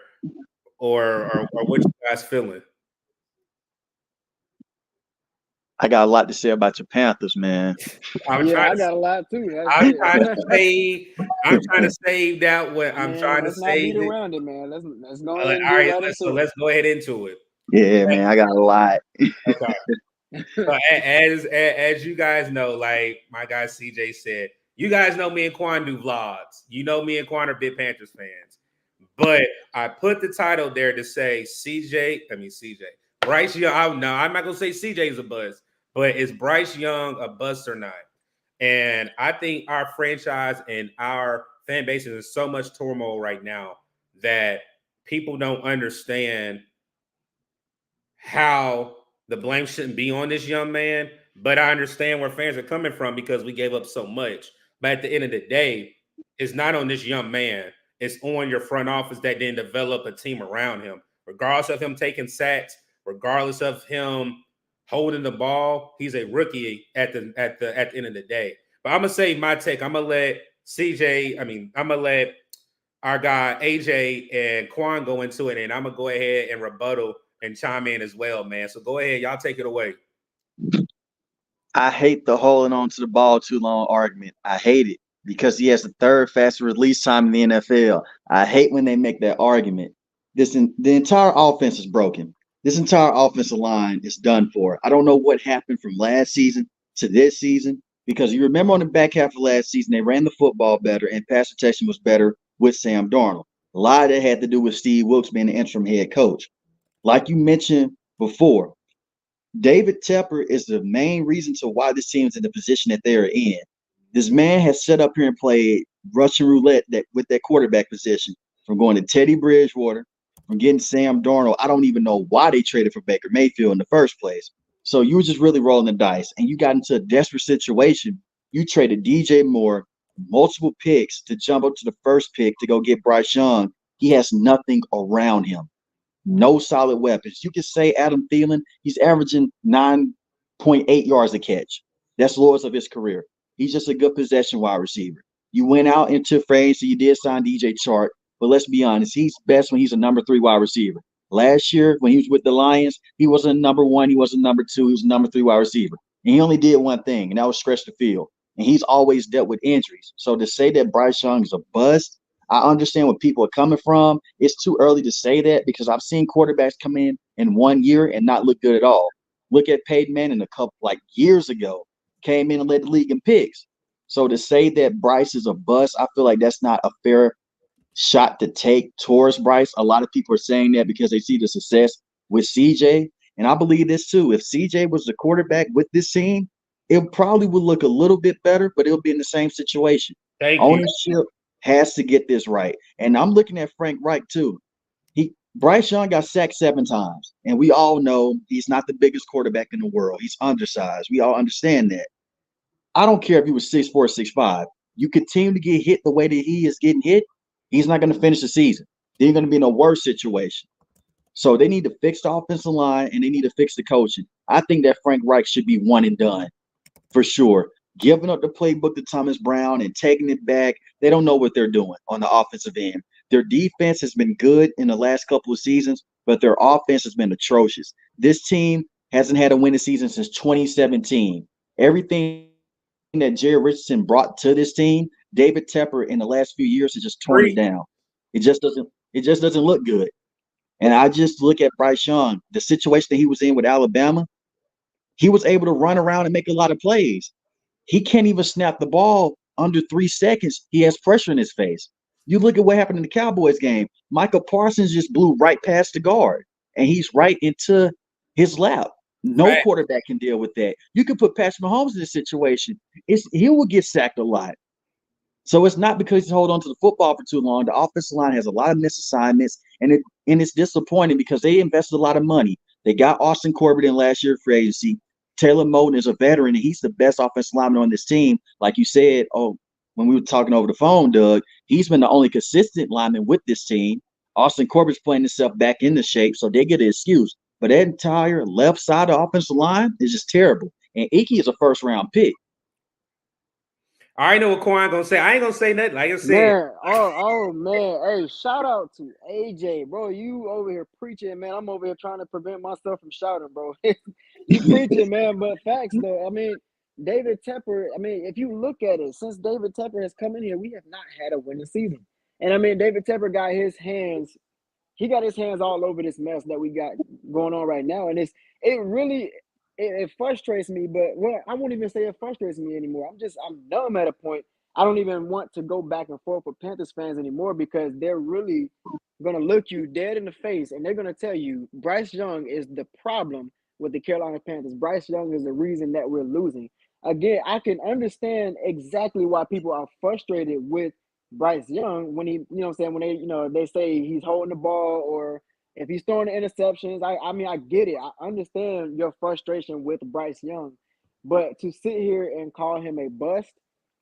what you guys feeling? I got a lot to say about your Panthers, man. I got a lot too. I'm trying to save that. What I'm trying to let's not save beat it. around it, man. Let's go All ahead and right, get right into it. let's go ahead into it. Yeah, man, I got a lot. Okay. So as you guys know, like my guy CJ said, you guys know me and Quan do vlogs. You know me and Quan are big Panthers fans. But I put the title there to say Bryce Young. No, I'm not gonna say CJ is a buzz, but is Bryce Young a bust or not? And I think our franchise and our fan base is in so much turmoil right now that people don't understand how the blame shouldn't be on this young man. But I understand where fans are coming from because we gave up so much. But at the end of the day, it's not on this young man. It's on your front office that didn't develop a team around him. Regardless of him taking sacks, regardless of him holding the ball, he's a rookie at the end of the day. But I'm gonna say my take. I'm gonna let our guy AJ and Quan go into it, and I'm gonna go ahead and rebuttal and chime in as well, man. So go ahead, y'all take it away. I hate the holding on to the ball too long argument. I hate it because he has the third fastest release time in the NFL. I hate when they make that argument. The entire offense is broken. This entire offensive line is done for. I don't know what happened from last season to this season because you remember on the back half of last season they ran the football better and pass protection was better with Sam Darnold. A lot of that had to do with Steve Wilkes being the interim head coach. Like you mentioned before, David Tepper is the main reason to why this team is in the position that they're in. This man has set up here and played Russian roulette with that quarterback position, from going to Teddy Bridgewater, from getting Sam Darnold. I don't even know why they traded for Baker Mayfield in the first place. So you were just really rolling the dice, and you got into a desperate situation. You traded DJ Moore, multiple picks to jump up to the first pick to go get Bryce Young. He has nothing around him. No solid weapons. You can say Adam Thielen, he's averaging 9.8 yards a catch. That's the lowest of his career. He's just a good possession wide receiver. You went out into free, so you did sign DJ Chark, but let's be honest, he's best when he's a number 3 wide receiver. Last year, when he was with the Lions, he wasn't number 1, he wasn't number 2, he was a number 3 wide receiver. And he only did one thing, and that was stretch the field. And he's always dealt with injuries. So to say that Bryce Young is a bust, I understand where people are coming from. It's too early to say that because I've seen quarterbacks come in 1 year and not look good at all. Look at Peyton Manning a couple like years ago, came in and led the league in picks. So to say that Bryce is a bust, I feel like that's not a fair shot to take towards Bryce. A lot of people are saying that because they see the success with CJ. And I believe this too. If CJ was the quarterback with this team, it probably would look a little bit better, but it'll be in the same situation. Thank you. Ownership has to get this right. And I'm looking at Frank Reich too. Bryce Young got sacked 7 times, and we all know he's not the biggest quarterback in the world. He's undersized. We all understand that. I don't care if he was 6'4", 6'5". You continue to get hit the way that he is getting hit, he's not going to finish the season. Then you're going to be in a worse situation. So they need to fix the offensive line, and they need to fix the coaching. I think that Frank Reich should be one and done for sure. Giving up the playbook to Thomas Brown and taking it back, they don't know what they're doing on the offensive end. Their defense has been good in the last couple of seasons, but their offense has been atrocious. This team hasn't had a winning season since 2017. Everything that Jerry Richardson brought to this team, David Tepper in the last few years has just torn it down. It just doesn't look good. And I just look at Bryce Young, the situation that he was in with Alabama. He was able to run around and make a lot of plays. He can't even snap the ball under 3 seconds. He has pressure in his face. You look at what happened in the Cowboys game. Michael Parsons just blew right past the guard, and he's right into his lap. No quarterback can deal with that. You can put Patrick Mahomes in this situation. He will get sacked a lot. So it's not because he's holding on to the football for too long. The offensive line has a lot of misassignments, and it's disappointing because they invested a lot of money. They got Austin Corbett in last year free agency. Taylor Moton is a veteran, and he's the best offensive lineman on this team. Like you said, when we were talking over the phone, Doug, he's been the only consistent lineman with this team. Austin Corbett's playing himself back into shape, so they get an excuse. But that entire left side of the offensive line is just terrible. And Icky is a first-round pick. I already know what Quan gonna say. I ain't gonna say nothing. Like I said, Man, man. Hey, shout out to AJ, bro. You over here preaching, man. I'm over here trying to prevent myself from shouting, bro. You preaching, man, but facts though. I mean, David Tepper, if you look at it, since David Tepper has come in here, we have not had a winning season. And I mean, David Tepper got his hands all over this mess that we got going on right now. And it frustrates me, but I won't even say it frustrates me anymore. I'm numb at a point. I don't even want to go back and forth with Panthers fans anymore because they're really going to look you dead in the face and they're going to tell you Bryce Young is the problem with the Carolina Panthers. Bryce Young is the reason that we're losing. Again, I can understand exactly why people are frustrated with Bryce Young when they say he's holding the ball or if he's throwing the interceptions. I get it. I understand your frustration with Bryce Young, but to sit here and call him a bust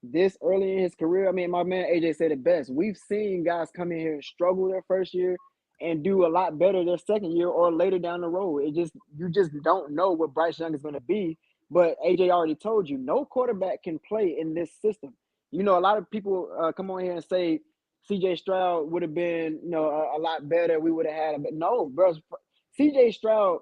this early in his career, my man AJ said it best. We've seen guys come in here and struggle their first year and do a lot better their second year or later down the road. You just don't know what Bryce Young is going to be. But AJ already told you, no quarterback can play in this system. A lot of people come on here and say CJ Stroud would have been, a lot better. We would have had him. But no, bro, CJ Stroud,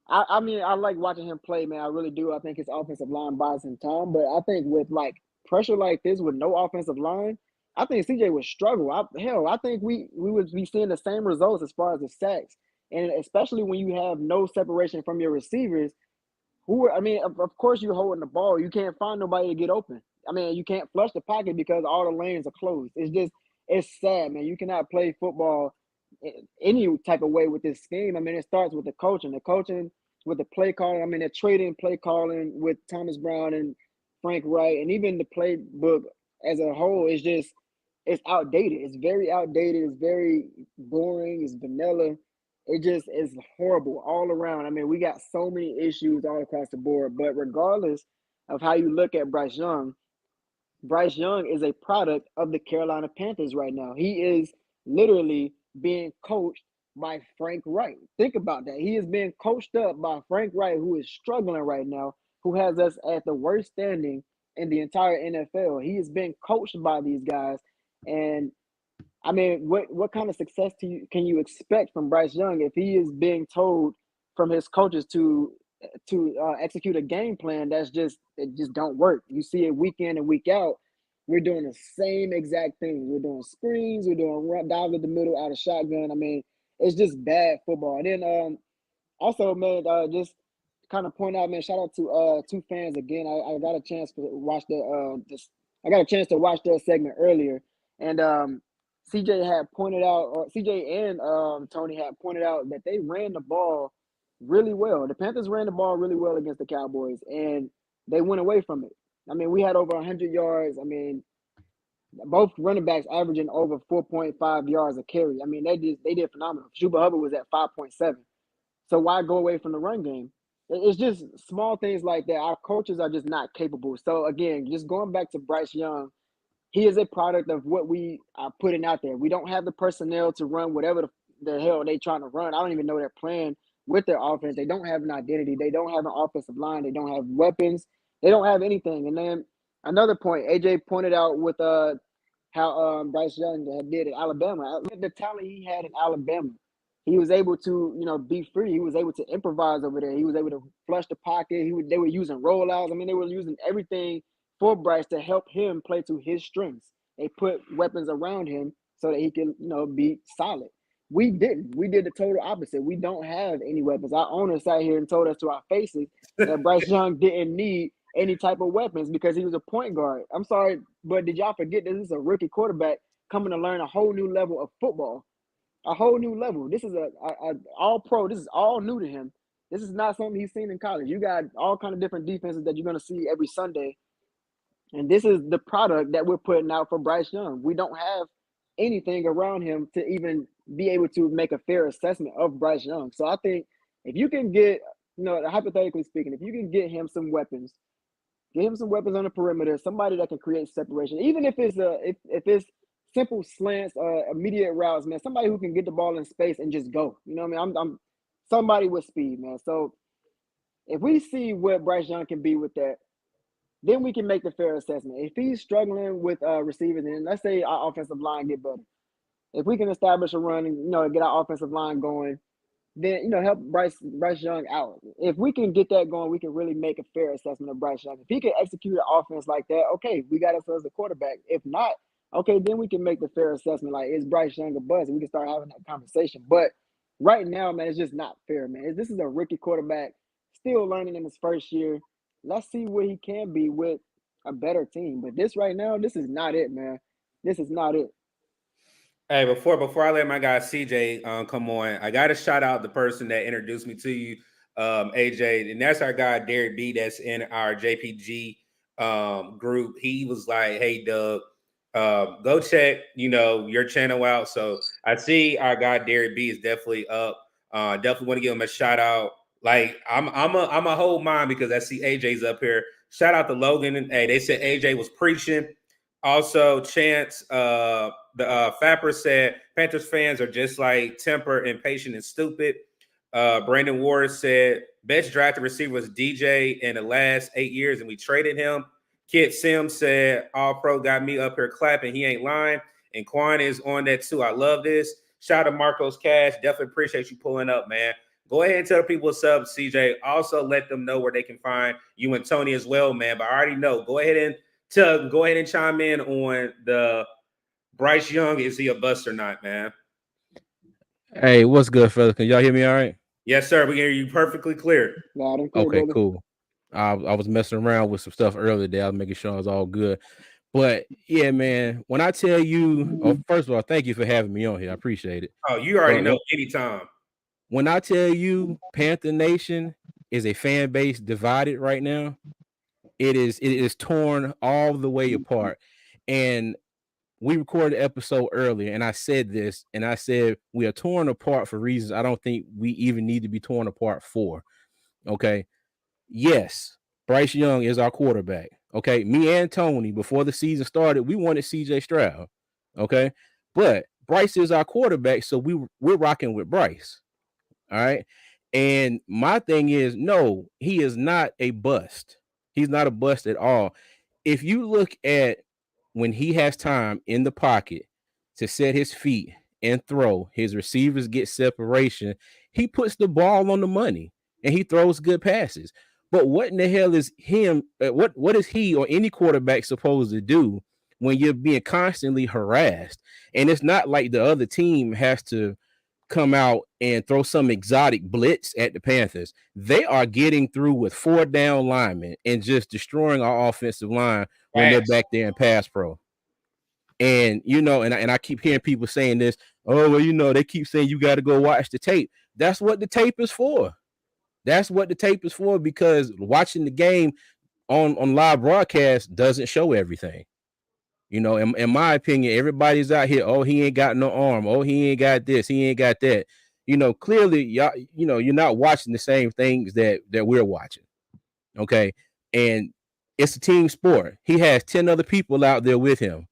I mean, I like watching him play, man. I really do. I think his offensive line buys him time. But I think with like pressure like this with no offensive line, I think CJ would struggle. I think we would be seeing the same results as far as the sacks. And especially when you have no separation from your receivers, I mean, of course you're holding the ball. You can't find nobody to get open. I mean, you can't flush the pocket because all the lanes are closed. It's sad, man. You cannot play football any type of way with this scheme. I mean, it starts with the coaching with the play calling. I mean, they're trading play calling with Thomas Brown and Frank Wright, and even the playbook as a whole is just it's outdated. It's very outdated. It's very boring. It's vanilla. It just is horrible all around. I mean, we got so many issues all across the board. But regardless of how you look at Bryce Young is a product of the Carolina Panthers right now. He is literally being coached by Frank Wright. Think about that. He is being coached up by Frank Wright, who is struggling right now, who has us at the worst standing in the entire NFL. He is being coached by these guys. And I mean, what kind of success can you expect from Bryce Young if he is being told from his coaches to execute a game plan it just don't work? You see it week in and week out. We're doing the same exact things. We're doing screens. We're doing run dive in the middle out of shotgun. I mean, it's just bad football. And then also, man, just kind of point out, man. Shout out to two fans again. I got a chance to watch I got a chance to watch their segment earlier, and CJ had pointed out, or CJ and Tony had pointed out that they ran the ball really well. The Panthers ran the ball really well against the Cowboys, and they went away from it. I mean, we had over 100 yards. I mean, both running backs averaging over 4.5 yards a carry. I mean, they did phenomenal. Chuba Hubbard was at 5.7. So why go away from the run game? It's just small things like that. Our coaches are just not capable. So again, just going back to Bryce Young, he is a product of what we are putting out there. We don't have the personnel to run whatever the hell they trying to run. I don't even know their plan with their offense. They don't have an identity. They don't have an offensive line. They don't have weapons. They don't have anything. And then another point, AJ pointed out with how Bryce Young did at Alabama. Look at the talent he had in Alabama. He was able to, be free. He was able to improvise over there. He was able to flush the pocket. They were using rollouts. I mean, they were using everything for Bryce to help him play to his strengths. They put weapons around him so that he can, be solid. We didn't. We did the total opposite. We don't have any weapons. Our owner sat here and told us to our faces that Bryce Young didn't need any type of weapons because he was a point guard. I'm sorry, but did y'all forget this is a rookie quarterback coming to learn a whole new level of football? A whole new level. This is a all pro. This is all new to him. This is not something he's seen in college. You got all kind of different defenses that you're going to see every Sunday. And this is the product that we're putting out for Bryce Young. We don't have anything around him to even be able to make a fair assessment of Bryce Young. So I think if you can get, hypothetically speaking, if you can get him some weapons, get him some weapons on the perimeter, somebody that can create separation, even if it's if it's simple slants, immediate routes, man, somebody who can get the ball in space and just go. You know what I mean? I'm somebody with speed, man. So if we see what Bryce Young can be with that, then we can make the fair assessment. If he's struggling with receivers, and let's say our offensive line get better, if we can establish a run and get our offensive line going, then help Bryce Young out. If we can get that going, we can really make a fair assessment of Bryce Young. If he can execute an offense like that, okay, we got ourselves a quarterback. If not, okay, then we can make the fair assessment. Like, is Bryce Young a buzz? We can start having that conversation. But right now, man, it's just not fair, man. This is a rookie quarterback still learning in his first year. Let's see what he can be with a better team. But this right now, this is not it, man. This is not it. Hey, before I let my guy CJ come on, I got to shout out the person that introduced me to you, AJ, and that's our guy Derek B. That's in our JPG group. He was like, "Hey, Doug, go check your channel out." So I see our guy Derek B. is definitely up. Definitely want to give him a shout out. Like I'm a hold mine because I see AJ's up here. Shout out to Logan and hey, they said AJ was preaching. Also, Chance, the Fapper said Panthers fans are just like temper, impatient, and stupid. Brandon Ward said best drafted receiver was DJ in the last 8 years, and we traded him. Kid Sims said All Pro got me up here clapping. He ain't lying. And Quan is on that too. I love this. Shout out to Marcos Cash. Definitely appreciate you pulling up, man. Go ahead and tell people what's up, CJ. Also, let them know where they can find you and Tony as well, man. But I already know. Go ahead and chime in on the Bryce Young. Is he a bust or not, man? Hey, what's good, fellas? Can y'all hear me all right? Yes, sir. We hear you perfectly clear. Loud and clear, Okay, brother. cool. I was messing around with some stuff earlier today. I was making sure it was all good. But yeah, man, when I tell you, first of all, thank you for having me on here. I appreciate it. Oh, you already But know anytime. when I tell you Panther Nation is a fan base divided right now, it is torn all the way apart. And we recorded an episode earlier, and I said this, and I said we are torn apart for reasons I don't think we even need to be torn apart for. Okay. Yes, Bryce Young is our quarterback. Okay. Me and Tony, before the season started, we wanted CJ Stroud. Okay. But Bryce is our quarterback, so we're rocking with Bryce. All right. And my thing is, no, he is not a bust. He's not a bust at all. If you look at when he has time in the pocket to set his feet and throw, his receivers get separation, he puts the ball on the money and he throws good passes. But what in the hell is him? What is he or any quarterback supposed to do when you're being constantly harassed? And it's not like the other team has to come out and throw some exotic blitz at the Panthers. They are getting through with 4 down linemen and just destroying our offensive line when they're back there in pass pro. And and I keep hearing people saying this, oh, well, they keep saying you got to go watch the tape. That's what the tape is for. That's what the tape is for, because watching the game on live broadcast doesn't show everything. In my opinion, everybody's out here, oh, he ain't got no arm, oh, he ain't got this, he ain't got that. Clearly, y'all, you're not watching the same things that we're watching. Okay. And it's a team sport. He has 10 other people out there with him.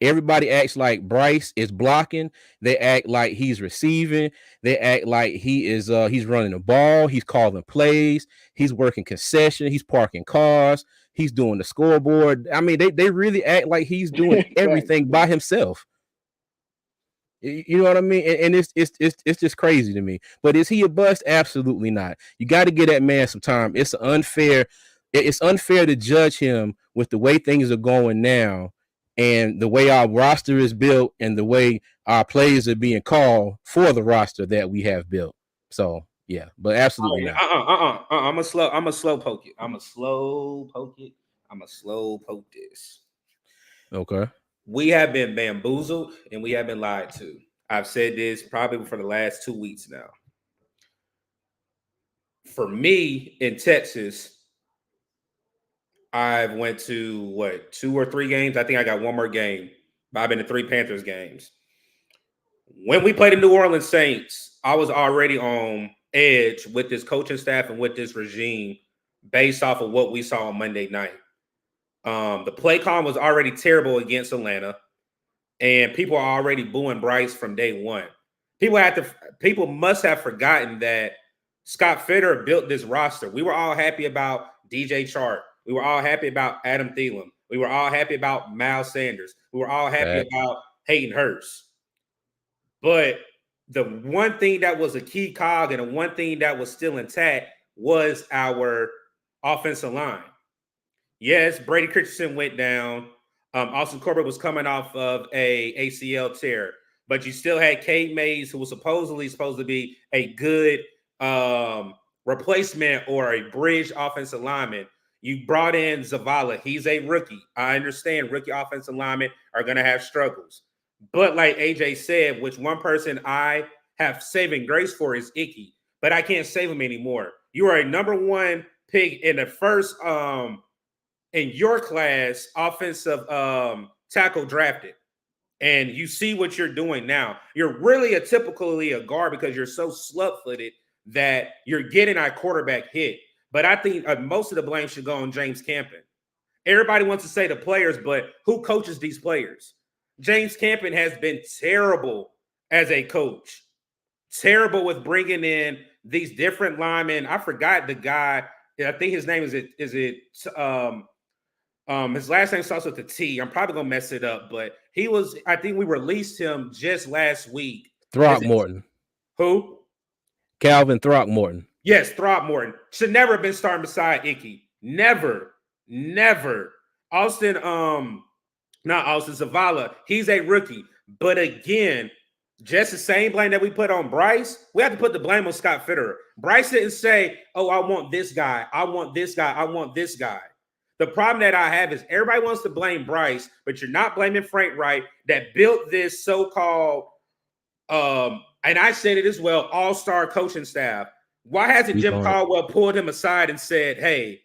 Everybody acts like Bryce is blocking. They act like he's receiving. They act like he's running the ball. He's calling plays. He's working concession. He's parking cars. He's doing the scoreboard. I mean, they really act like he's doing everything by himself. You know what I mean? And it's just crazy to me. But is he a bust? Absolutely not. You got to give that man some time. It's unfair to judge him with the way things are going now, and the way our roster is built, and the way our players are being called for the roster that we have built. So yeah, but absolutely not. I'm a slow poke it. I'm a slow poke this. Okay. We have been bamboozled and we have been lied to. I've said this probably for the last 2 weeks now. For me in Texas, I went to 2 or 3 games. I think I got one more game, but I've been to 3 Panthers games. When we played the New Orleans Saints, I was already on edge with this coaching staff and with this regime based off of what we saw on Monday night. The play call was already terrible against Atlanta, and people are already booing Bryce from day one. People must have forgotten that Scott Fitter built this roster. We were all happy about DJ Chark. We were all happy about Adam Thielen. We were all happy about Miles Sanders. We were all happy about Hayden Hurst. But the one thing that was a key cog and the one thing that was still intact was our offensive line. Yes, Brady Christensen went down. Austin Corbett was coming off of a ACL tear, but you still had Cade Mays, who was supposed to be a good replacement or a bridge offensive lineman. You brought in Zavala. He's a rookie. I understand rookie offensive linemen are going to have struggles. But like AJ said, which one person I have saving grace for is Icky, but I can't save him anymore. You are a number 1 pick in the first in your class offensive tackle drafted. And you see what you're doing now. You're really typically a guard because you're so slut-footed that you're getting our quarterback hit. But I think most of the blame should go on James Campen. Everybody wants to say the players, but who coaches these players? James Campen has been terrible as a coach. Terrible with bringing in these different linemen. I forgot the guy. I think his name is His last name starts with a T. I'm probably gonna mess it up, but he was. I think we released him just last week. Throckmorton. Who? Calvin Throckmorton. Yes, Throckmorton should never have been starting beside Icky. Never. Austin, not Austin Zavala. He's a rookie, but again, just the same blame that we put on Bryce, we have to put the blame on Scott Fitterer. Bryce didn't say, "Oh, I want this guy. I want this guy. I want this guy." The problem that I have is everybody wants to blame Bryce, but you're not blaming Frank Reich that built this so-called, and I said it as well, all-star coaching staff. Why hasn't Jim Caldwell pulled him aside and said, "Hey,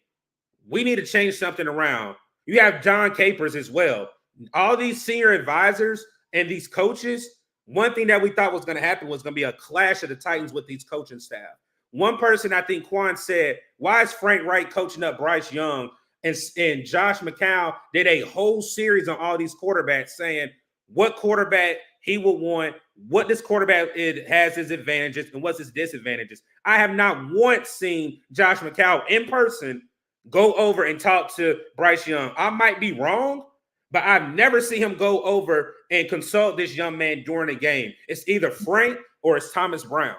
we need to change something around"? You have John Capers as well. All these senior advisors and these coaches, one thing that we thought was going to happen was going to be a clash of the Titans with these coaching staff. One person, I think Quan said, why is Frank Reich coaching up Bryce Young? And Josh McCown did a whole series on all these quarterbacks saying what quarterback he will want, what this quarterback has his advantages and what's his disadvantages. I have not once seen Josh McCown in person go over and talk to Bryce Young. I might be wrong, but I've never seen him go over and consult this young man during a game. It's either Frank or it's Thomas Brown.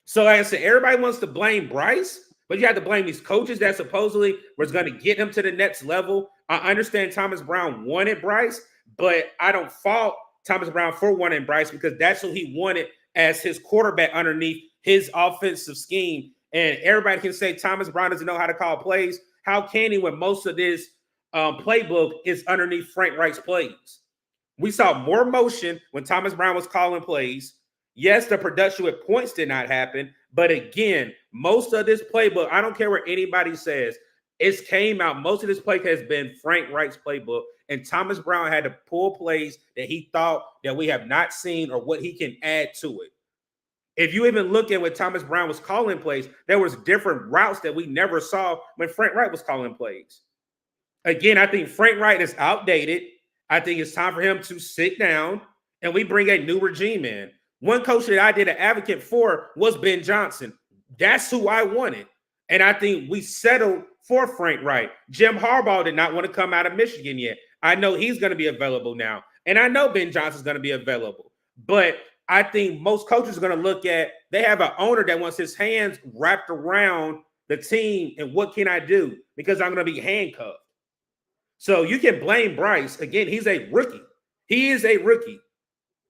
So like I said, everybody wants to blame Bryce, but you have to blame these coaches that supposedly was going to get him to the next level. I understand Thomas Brown wanted Bryce, but I don't fault Thomas Brown for wanting Bryce because that's who he wanted as his quarterback underneath his offensive scheme. And everybody can say Thomas Brown doesn't know how to call plays. How can he when most of this playbook is underneath Frank Reich's plays? We saw more motion when Thomas Brown was calling plays. Yes, the production with points did not happen. But again, most of this playbook, I don't care what anybody says, it came out. Most of this play has been Frank Reich's playbook. And Thomas Brown had to pull plays that he thought that we have not seen or what he can add to it. If you even look at what Thomas Brown was calling plays, there was different routes that we never saw when Frank Reich was calling plays. Again, I think Frank Reich is outdated. I think it's time for him to sit down and we bring a new regime in. One coach that I did an advocate for was Ben Johnson. That's who I wanted. And I think we settled for Frank Reich. Jim Harbaugh did not want to come out of Michigan yet. I know he's going to be available now. And I know Ben Johnson's going to be available. But I think most coaches are going to look at, they have an owner that wants his hands wrapped around the team and what can I do? Because I'm going to be handcuffed. So you can blame Bryce. Again, he's a rookie. He is a rookie.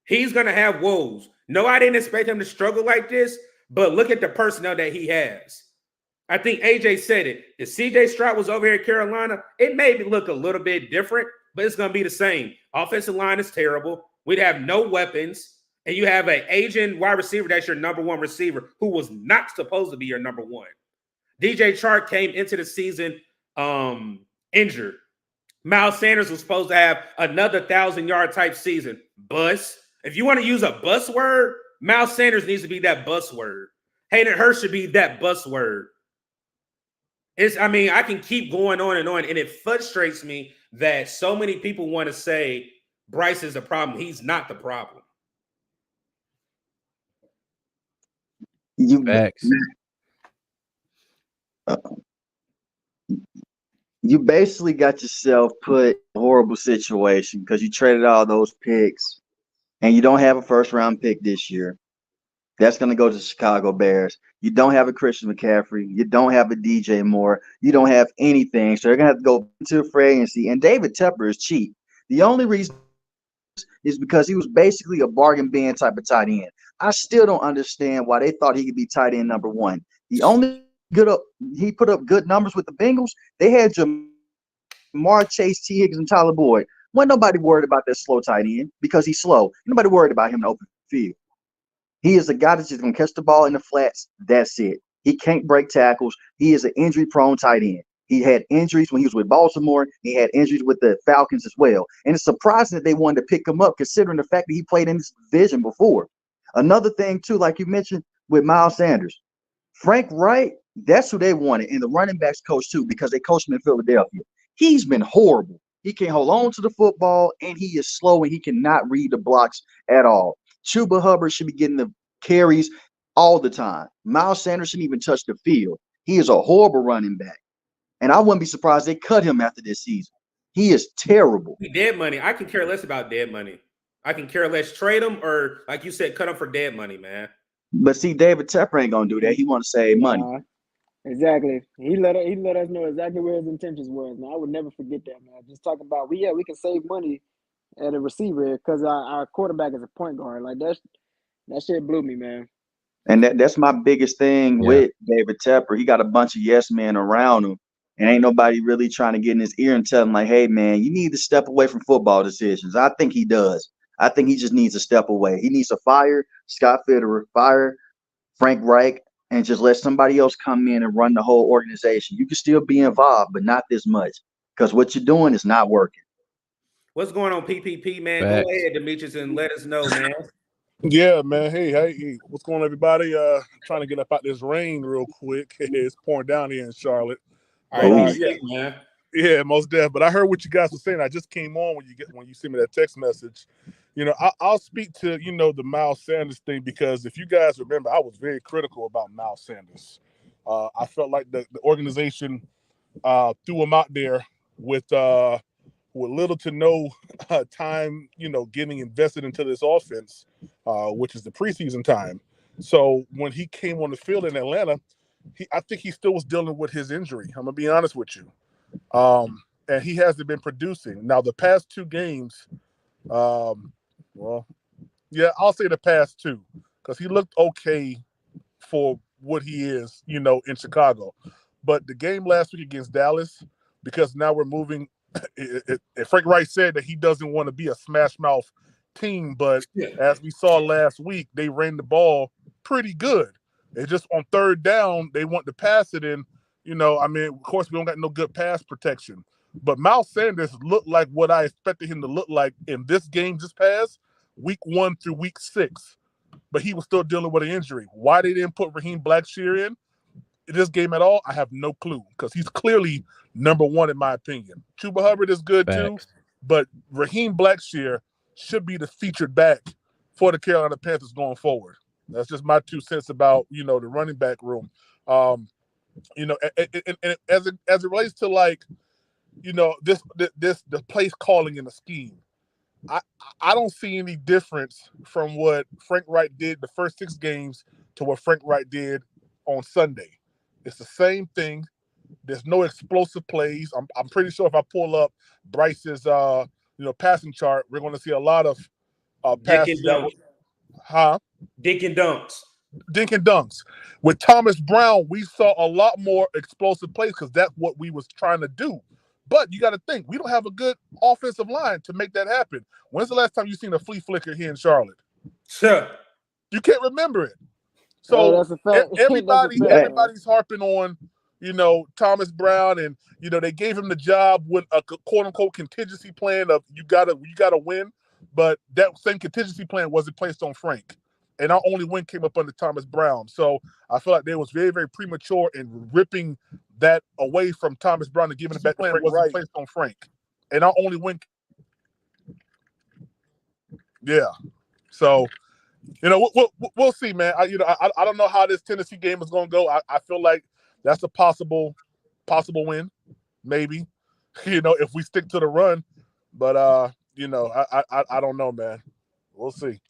He's going to have woes. No, I didn't expect him to struggle like this, but look at the personnel that he has. I think AJ said it. If CJ Stroud was over here in Carolina, it may look a little bit different, but it's going to be the same. Offensive line is terrible. We'd have no weapons, and you have an aging wide receiver that's your number one receiver who was not supposed to be your number one. DJ Chark came into the season injured. Miles Sanders was supposed to have another 1,000-yard type season. Bust. If you want to use a bus word, Miles Sanders needs to be that bus word. Hayden Hurst should be that bus word. I can keep going on, and it frustrates me that so many people want to say Bryce is the problem. He's not the problem. Facts. You basically got yourself put in a horrible situation because you traded all those picks and you don't have a first-round pick this year. That's going to go to the Chicago Bears. You don't have a Christian McCaffrey. You don't have a DJ Moore. You don't have anything. So they're going to have to go into free agency. And David Tepper is cheap. The only reason is because he was basically a bargain bin type of tight end. I still don't understand why they thought he could be tight end number one. He put up good numbers with the Bengals. They had Jamar Chase, T. Higgins, and Tyler Boyd. Wasn't nobody worried about that slow tight end because he's slow. Nobody worried about him in the open field. He is a guy that's just going to catch the ball in the flats. That's it. He can't break tackles. He is an injury-prone tight end. He had injuries when he was with Baltimore. He had injuries with the Falcons as well. And it's surprising that they wanted to pick him up considering the fact that he played in this division before. Another thing, too, like you mentioned with Miles Sanders, Frank Reich, that's who they wanted. And the running backs coach, too, because they coached him in Philadelphia. He's been horrible. He can't hold on to the football, and he is slow, and he cannot read the blocks at all. Chuba Hubbard should be getting the carries all the time. Miles Sanders shouldn't even touch the field. He is a horrible running back. And I wouldn't be surprised they cut him after this season. He is terrible. Dead money. I can care less about dead money. I can care less trade him or, like you said, cut him for dead money, man. But see, David Tepper ain't gonna do that. He want to save money. Exactly. He let us know exactly where his intentions was. Man, I would never forget that, man. Just talking about we can save money at a receiver because our quarterback is a point guard. Like that shit blew me, man. And that's my biggest thing with David Tepper. He got a bunch of yes men around him, and ain't nobody really trying to get in his ear and tell him like, hey man, you need to step away from football decisions. I think he does. I think he just needs to step away. He needs to fire Scott Fitterer, fire Frank Reich, and just let somebody else come in and run the whole organization. You can still be involved, but not this much, because what you're doing is not working. What's going on, PPP, man? Facts. Go ahead, Demetrius, and let us know, man. Yeah, man. Hey, what's going on, everybody? Trying to get up out this rain real quick. It's pouring down here in Charlotte. All right, Yeah, man. yeah, most definitely. But I heard what you guys were saying. I just came on when you sent me that text message. You know, I'll speak to the Miles Sanders thing, because if you guys remember, I was very critical about Miles Sanders. I felt like the organization threw him out there with little to no time, getting invested into this offense, which is the preseason time. So when he came on the field in Atlanta, I think he still was dealing with his injury. I'm gonna be honest with you, and he hasn't been producing. Now the past two games, I'll say the past two, because he looked okay for what he is, in Chicago. But the game last week against Dallas, because now we're moving. Frank Reich said that he doesn't want to be a smash mouth team, but as we saw last week, they ran the ball pretty good. It's just on third down, they want to pass it in. Of course, we don't got no good pass protection. But Miles Sanders looked like what I expected him to look like in this game just past, week 1 through week 6. But he was still dealing with an injury. Why they didn't put Raheem Blackshear in this game at all, I have no clue, because he's clearly number one in my opinion. Chuba Hubbard is good too, but Raheem Blackshear should be the featured back for the Carolina Panthers going forward. That's just my 2 cents about the running back room. And as it relates to the place calling in the scheme, I don't see any difference from what Frank Reich did the first 6 games to what Frank Reich did on Sunday. It's the same thing. There's no explosive plays. I'm pretty sure if I pull up Bryce's passing chart, we're going to see a lot of passes. Dink and dunks. Dink and dunks. With Thomas Brown, we saw a lot more explosive plays because that's what we was trying to do. But you got to think, we don't have a good offensive line to make that happen. When's the last time you seen a flea flicker here in Charlotte? Sure. You can't remember it. So that's a fact. everybody's harping on, Thomas Brown, and they gave him the job with a quote unquote contingency plan of you gotta win, but that same contingency plan wasn't placed on Frank, and our only win came up under Thomas Brown. So I feel like they was very, very premature in ripping that away from Thomas Brown and giving it back to Frank. Wasn't placed on Frank, and our only win. Yeah, so. We'll see, man. I don't know how this Tennessee game is going to go. I feel like that's a possible win, maybe. If we stick to the run, but I don't know, man. We'll see.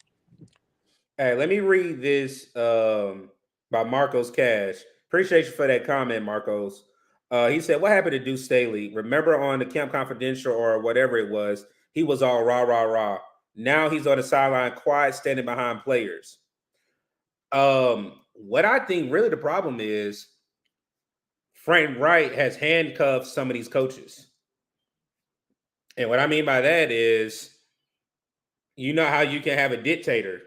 Hey, let me read this by Marcos Cash. Appreciate you for that comment, Marcos. He said, "What happened to Deuce Staley? Remember on the Camp Confidential or whatever it was, he was all rah rah rah. Now he's on the sideline, quiet, standing behind players." What I think really the problem is Frank Reich has handcuffed some of these coaches. And what I mean by that is, how you can have a dictator.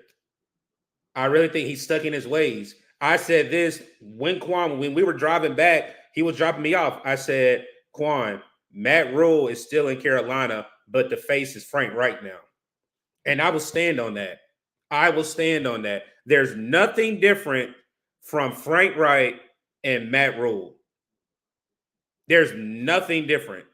I really think he's stuck in his ways. I said this when we were driving back, he was dropping me off. I said, Quan, Matt Rule is still in Carolina, but the face is Frank Reich now. And I will stand on that. There's nothing different from Frank Reich and Matt Rule. There's nothing different.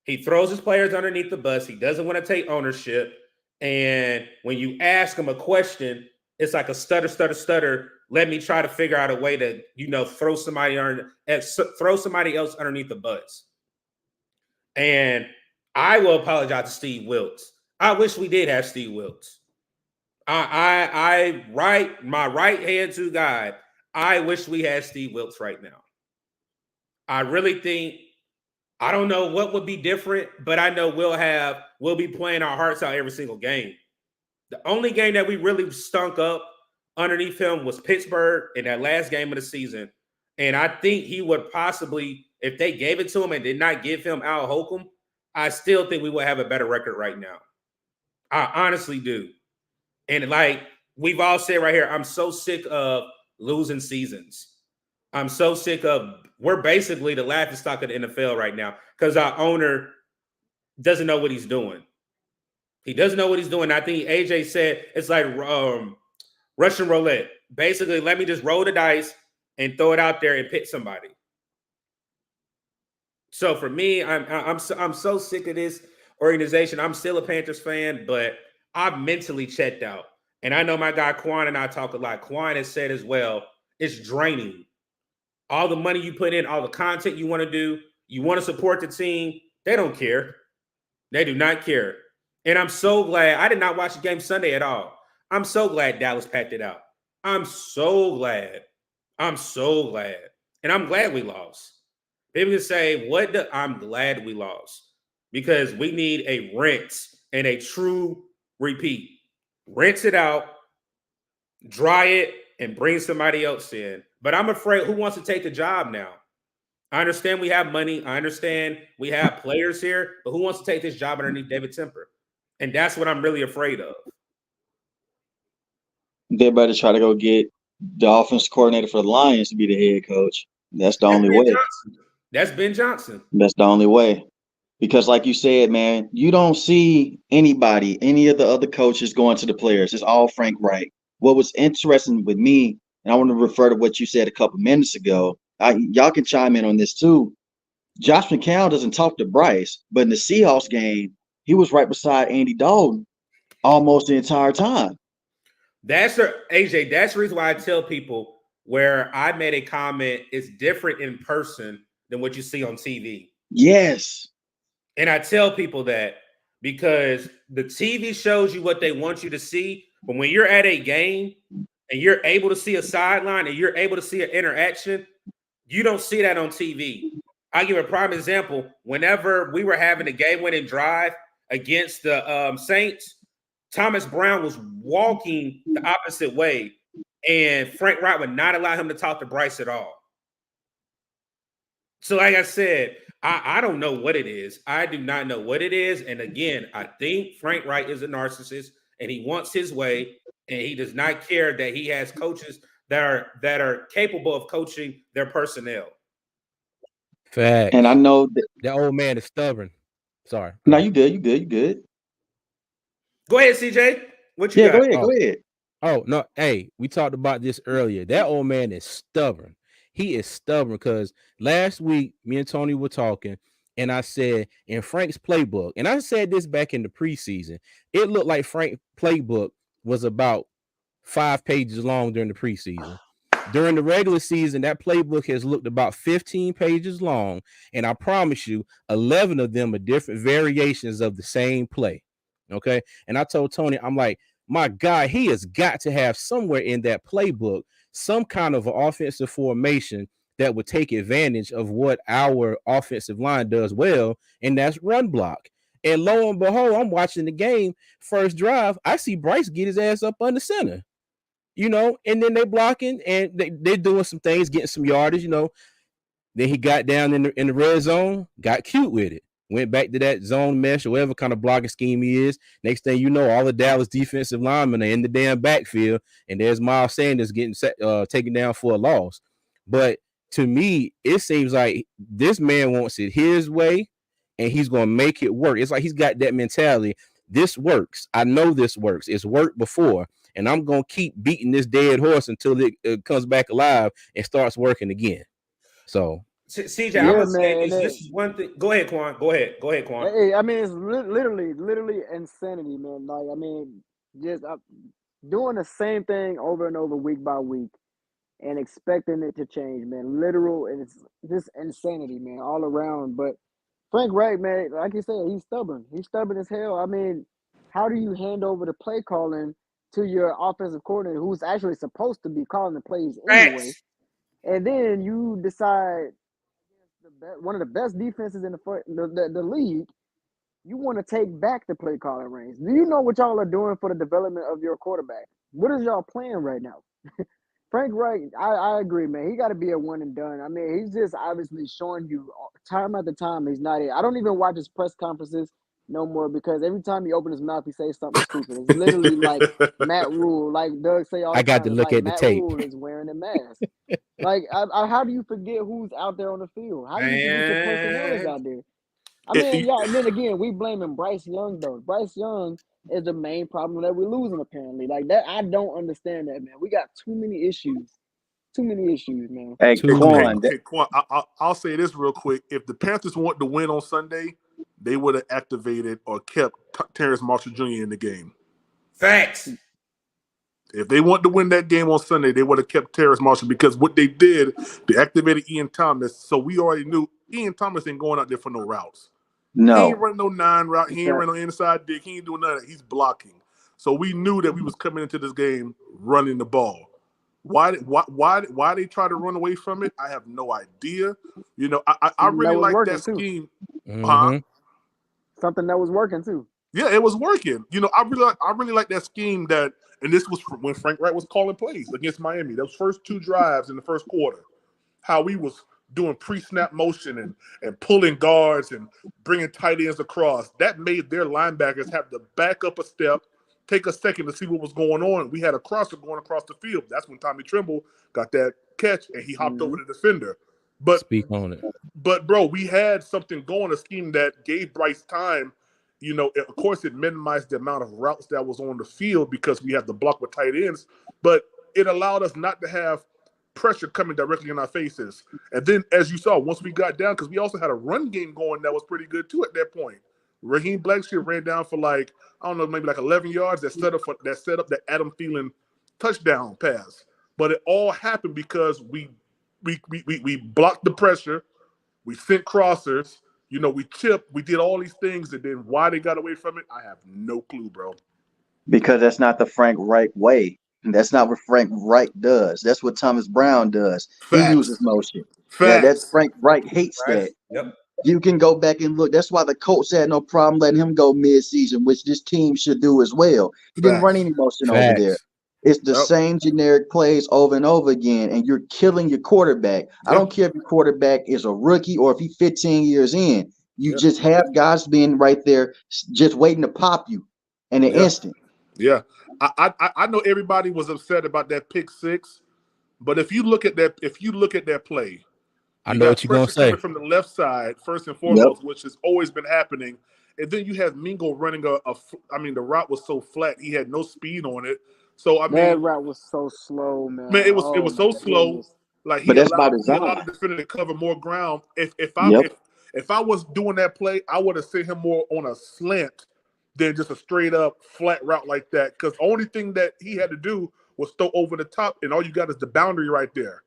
He throws his players underneath the bus. He doesn't want to take ownership. And when you ask him a question, it's like a stutter, let me try to figure out a way to, throw somebody else underneath the bus. And I will apologize to Steve Wilkes. I wish we did have Steve Wilkes. My right hand to God. I wish we had Steve Wilkes right now. I really think, I don't know what would be different, but I know we'll be playing our hearts out every single game. The only game that we really stunk up underneath him was Pittsburgh in that last game of the season. And I think he would possibly, if they gave it to him and did not give him Al Holcomb, I still think we would have a better record right now. I honestly do. And like we've all said right here, I'm so sick of losing seasons. I'm so sick of, we're basically the laughingstock of the NFL right now because our owner doesn't know what he's doing. He doesn't know what he's doing. I think AJ said it's like Russian roulette. Basically, let me just roll the dice and throw it out there and pick somebody. So for me, I'm so sick of this organization. I'm still a Panthers fan, but I've mentally checked out. And I know my guy Quan and I talk a lot. Quan has said as well, it's draining. All the money you put in, all the content you want to do, you want to support the team, they don't care. They do not care. And I'm so glad. I did not watch the game Sunday at all. I'm so glad Dallas packed it out. I'm so glad. I'm so glad. And I'm glad we lost. People can say, I'm glad we lost because we need a rinse and a true repeat. Rinse it out, dry it, and bring somebody else in. But I'm afraid, who wants to take the job now? I understand we have money. I understand we have players here, but who wants to take this job underneath David Temper? And that's what I'm really afraid of. They better try to go get the offense coordinator for the Lions to be the head coach. That's the only way. That's Ben Johnson. That's the only way. Because like you said, man, you don't see any of the other coaches going to the players. It's all Frank Reich. What was interesting with me, and I want to refer to what you said a couple minutes ago, y'all can chime in on this too. Josh McCown doesn't talk to Bryce, but in the Seahawks game, he was right beside Andy Dalton almost the entire time. AJ, that's the reason why I tell people where I made a comment, it's different in person than what you see on TV. Yes. And I tell people that because the TV shows you what they want you to see, but when you're at a game and you're able to see a sideline and you're able to see an interaction, you don't see that on TV. I'll give a prime example. Whenever we were having a game-winning drive against the Saints, Thomas Brown was walking the opposite way, and Frank Reich would not allow him to talk to Bryce at all. So like I said, I don't know what it is. I do not know what it is. And again, I think Frank Reich is a narcissist, and he wants his way, and he does not care that he has coaches that are capable of coaching their personnel. Facts. And I know that old man is stubborn. Sorry. No, you good. Go ahead, CJ. What you got? Go ahead. Oh, no. Hey, we talked about this earlier. That old man is stubborn. He is stubborn because last week, me and Tony were talking, and I said in Frank's playbook, and I said this back in the preseason, it looked like Frank's playbook was about 5 pages long during the preseason. During the regular season, that playbook has looked about 15 pages long, and I promise you, 11 of them are different variations of the same play. Okay. And I told Tony, I'm like, my God, he has got to have somewhere in that playbook some kind of an offensive formation that would take advantage of what our offensive line does well, and that's run block. And lo and behold, I'm watching the game, first drive, I see Bryce get his ass up under center, and then they blocking and they're doing some things, getting some yardage, Then he got down in the red zone, got cute with it. Went back to that zone mesh or whatever kind of blocking scheme he is. Next thing you know, all the Dallas defensive linemen are in the damn backfield, and there's Miles Sanders getting taken down for a loss. But to me, it seems like this man wants it his way, and he's going to make it work. It's like he's got that mentality. This works. I know this works. It's worked before, and I'm going to keep beating this dead horse until it comes back alive and starts working again. So CJ, I'm gonna say this is one thing. Go ahead, Quan. Go ahead, Quan. Hey, I mean, it's literally insanity, man. Like, I mean, just doing the same thing over and over, week by week. and expecting it to change, man. Literal, and it's just insanity, man, all around. But Frank Reich, man, like you said, he's stubborn. He's stubborn as hell. I mean, how do you hand over the play calling to your offensive coordinator, who's actually supposed to be calling the plays anyway, Facts. and then you decide one of the best defenses in the league, you want to take back the play calling reins. Do you know what y'all are doing for the development of your quarterback? What is y'all playing right now? Frank Reich, I agree, man. He got to be a one and done. I mean, he's just obviously showing you time after time he's not it. I don't even watch his press conferences no more because every time he opens his mouth, he says something stupid. It's literally like Matt Rule, like Doug say all the I got time. to It's look like at the Matt tape. Rule is wearing a mask. Like, how do you forget who's out there on the field? How do you forget your personnel is Man. out there? I mean, y'all, and then again, we blaming Bryce Young, though. Bryce Young is the main problem that we're losing, apparently. Like, that, I don't understand that, man. We got too many issues. Too many issues, man. Hey, Too Quan, Hey, Quan, I'll say this real quick. If the Panthers want to win on Sunday, they would have activated or kept Terrence Marshall Jr. in the game. Facts. If they want to win that game on Sunday, they would have kept Terrence Marshall because what they did, they activated Ian Thomas. So we already knew Ian Thomas ain't going out there for no routes. He ain't no. running no 9 route. He ain't Okay. running no inside dig. He ain't doing none of that. He's blocking. So we knew that we was coming into this game running the ball. Why they try to run away from it? I have no idea. You know, I Something that really was like working, that too. scheme. Mhm. Something that was working, too. Yeah, it was working. You know, I really like that scheme that, and this was when Frank Wright was calling plays against Miami. Those first 2 drives in the first quarter, how we was doing pre-snap motion and pulling guards and bringing tight ends across. That made their linebackers have to back up a step, take a second to see what was going on. We had a crosser going across the field. That's when Tommy Tremble got that catch and he hopped over the defender. But Speak on it. But bro, we had something going, a scheme that gave Bryce time. You know, of course, it minimized the amount of routes that was on the field because we had to block with tight ends, but it allowed us not to have pressure coming directly in our faces. And then, as you saw, once we got down, because we also had a run game going that was pretty good too at that point. Raheem Blackshear ran down for like, I don't know, maybe like 11 yards. That set up that Adam Thielen touchdown pass. But it all happened because we blocked the pressure. We sent crossers. You know, we chipped. We did all these things, and then why they got away from it, I have no clue, bro. Because that's not the Frank Reich way. That's not what Frank Reich does. That's what Thomas Brown does. He uses Facts. motion. Yeah, that Facts. Frank Reich hates that. Yep. You can go back and look. That's why the Colts had no problem letting him go mid-season, which this team should do as well. He didn't run any motion over there. Facts. It's the Yep. same generic plays over and over again, and you're killing your quarterback. I don't care if your quarterback is a rookie or if he's 15 years in. You just have guys being right there, just waiting to pop you in an instant. Yeah. I know everybody was upset about that pick 6, but if you look at that play, I you know got what you're gonna pressure say. coming from the left side first and Yep. foremost, which has always been happening, and then you have Mingo running the route was so flat, he had no speed on it. So I That mean, route was so slow, man. it Oh, was my so slow. goodness. Like But he that's by allowed design. the defender to cover more ground. Yep. If I was doing that play, I would have sent him more on a slant than just a straight up flat route like that. Because the only thing that he had to do was throw over the top, and all you got is the boundary right there.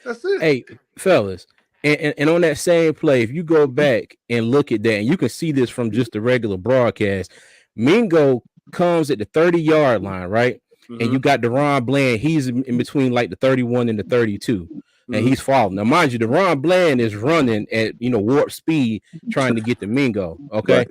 That's it. Hey, fellas, and on that same play, if you go back and look at that, and you can see this from just the regular broadcast, Mingo comes at the 30-yard line, right? And you got Deron Bland, he's in between like the 31 and the 32, and he's following. Now, mind you, Deron Bland is running at warp speed trying to get to Mingo. Okay. Right.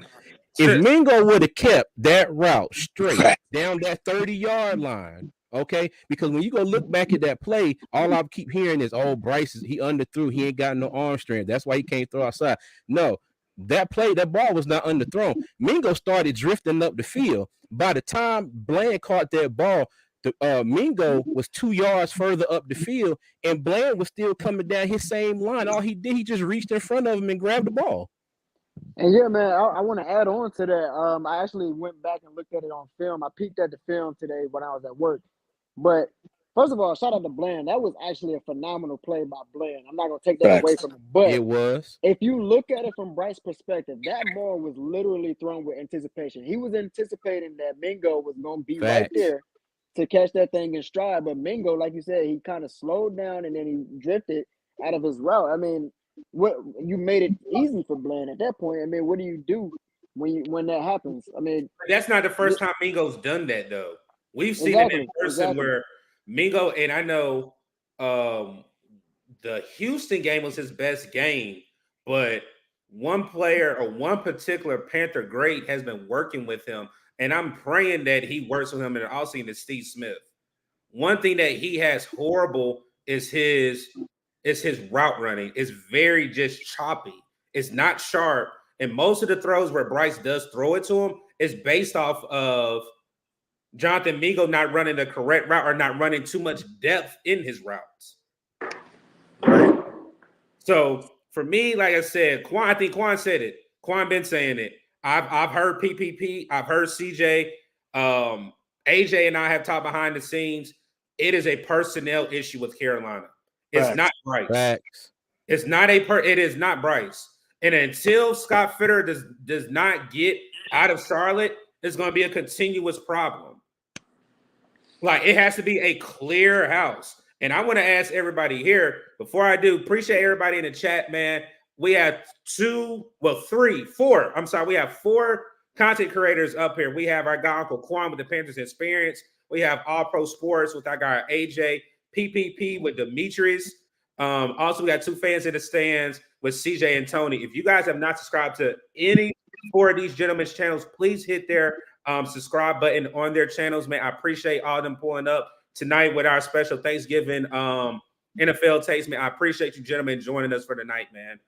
If Mingo would have kept that route straight down that 30-yard line, okay, because when you go look back at that play, all I keep hearing is, "Oh, Bryce, he underthrew. He ain't got no arm strength. That's why he can't throw outside." No, that ball was not underthrown. Mingo started drifting up the field. By the time Bland caught that ball, Mingo was 2 yards further up the field, and Bland was still coming down his same line. All he did, he just reached in front of him and grabbed the ball. And yeah, man, I want to add on to that. I actually went back and looked at it on film. I peeked at the film today when I was at work. But first of all, shout out to Bland. That was actually a phenomenal play by Bland. I'm not gonna take that away from him. But It was. if you look at it from Bryce's perspective, that ball was literally thrown with anticipation. He was anticipating that Mingo was gonna be right Facts. there to catch that thing in stride. But Mingo, like you said, he kind of slowed down and then he drifted out of his route. I mean, what you made it easy for Bland at that point. I mean, what do you do when that happens? I mean, That's not the first time Mingo's done that, though. We've seen it in person where Mingo, and I know the Houston game was his best game, but one player or one particular Panther great has been working with him, and I'm praying that he works with him in the offseason is Steve Smith. One thing that he has horrible is his route running. It's very just choppy. It's not sharp. And most of the throws where Bryce does throw it to him is based off of Jonathan Mingo not running the correct route or not running too much depth in his routes. Right. So for me, like I said, I think Quan said it. Quan been saying it. I've heard PPP. I've heard CJ. AJ and I have talked behind the scenes. It is a personnel issue with Carolina. It's not Bryce. Facts. It's not it is not Bryce. And until Scott Fitter does not get out of Charlotte, it's going to be a continuous problem. Like, it has to be a clear house. And I want to ask everybody here, before I do, appreciate everybody in the chat, man. We have we have 4 content creators up here. We have our guy, Uncle Quan, with the Panthers Experience. We have All Pro Sports with our guy, AJ, PPP with Demetrius. Also, we got 2 fans in the stands with CJ and Tony. If you guys have not subscribed to any 4 of these gentlemen's channels, please hit their subscribe button on their channels, man. I appreciate all them pulling up tonight with our special Thanksgiving NFL taste, man. I appreciate you gentlemen joining us for the night, man.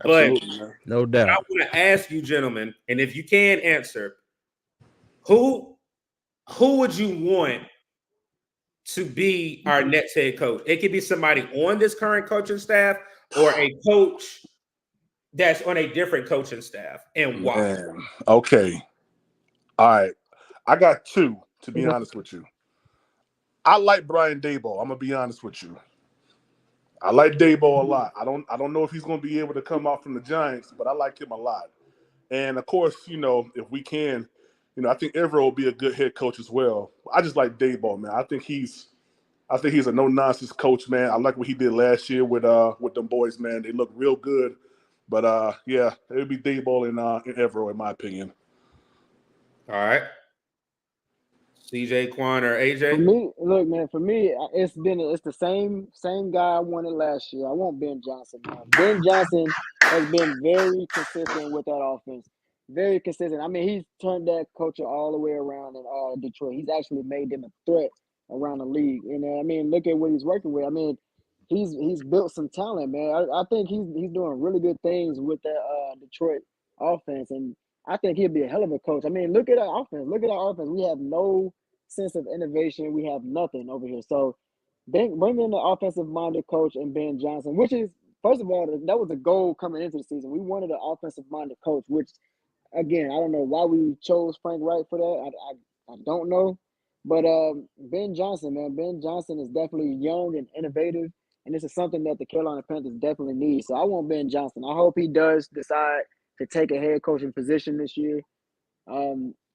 Absolutely, man. No doubt. I want to ask you, gentlemen, and if you can answer, who would you want to be our next head coach? It could be somebody on this current coaching staff or a coach that's on a different coaching staff, and why? Man. Okay. All right. I got 2, to be honest with you. I like Brian Daboll. I'm gonna be honest with you. I like Daboll a lot. I don't know if he's gonna be able to come out from the Giants, but I like him a lot. And of course, if we can, I think Everett will be a good head coach as well. I just like Daboll, man. I think he's a no-nonsense coach, man. I like what he did last year with them boys, man. They look real good. But yeah, it would be Daboll and Everett, in my opinion. All right. CJ, Quan, or AJ? For me, look, man. For me, it's the same guy I wanted last year. I want Ben Johnson, man. Ben Johnson has been very consistent with that offense. Very consistent. I mean, he's turned that culture all the way around in Detroit. He's actually made them a threat around the league. I mean, look at what he's working with. I mean, he's built some talent, man. I think he's doing really good things with that Detroit offense, and I think he'll be a hell of a coach. I mean, look at our offense. Look at our offense. We have no sense of innovation. We have nothing over here. So bring in the offensive-minded coach and Ben Johnson, which is, first of all, that was the goal coming into the season. We wanted an offensive-minded coach, which, again, I don't know why we chose Frank Reich for that. I don't know. But Ben Johnson, man, Ben Johnson is definitely young and innovative, and this is something that the Carolina Panthers definitely need. So I want Ben Johnson. I hope he does decide to take a head coaching position this year.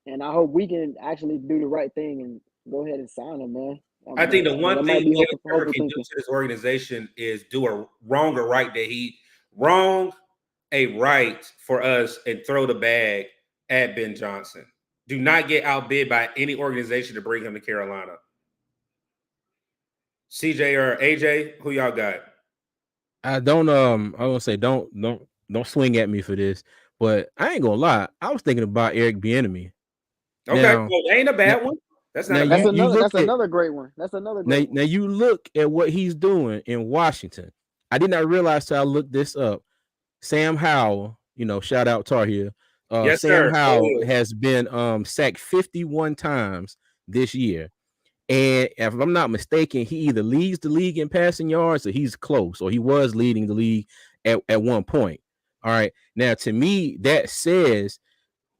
And I hope we can actually do the right thing and go ahead and sign him, man. I think the one thing he can do to this organization is do a wrong or right that he wrong a right for us and throw the bag at Ben Johnson. Do not get outbid by any organization to bring him to Carolina. CJ or AJ, who y'all got? I want to say don't swing at me for this, but I ain't gonna lie. I was thinking about Eric Bieniemy. Okay, well, ain't a bad one. That's not. That's another great one. That's another great one. Now you look at what he's doing in Washington. I did not realize till I looked this up. Sam Howell, shout out Tar Heel. Yes, Sam sir. Howell has been sacked 51 times this year. And if I'm not mistaken, he either leads the league in passing yards or he's close, or he was leading the league at one point. All right. Now, to me, that says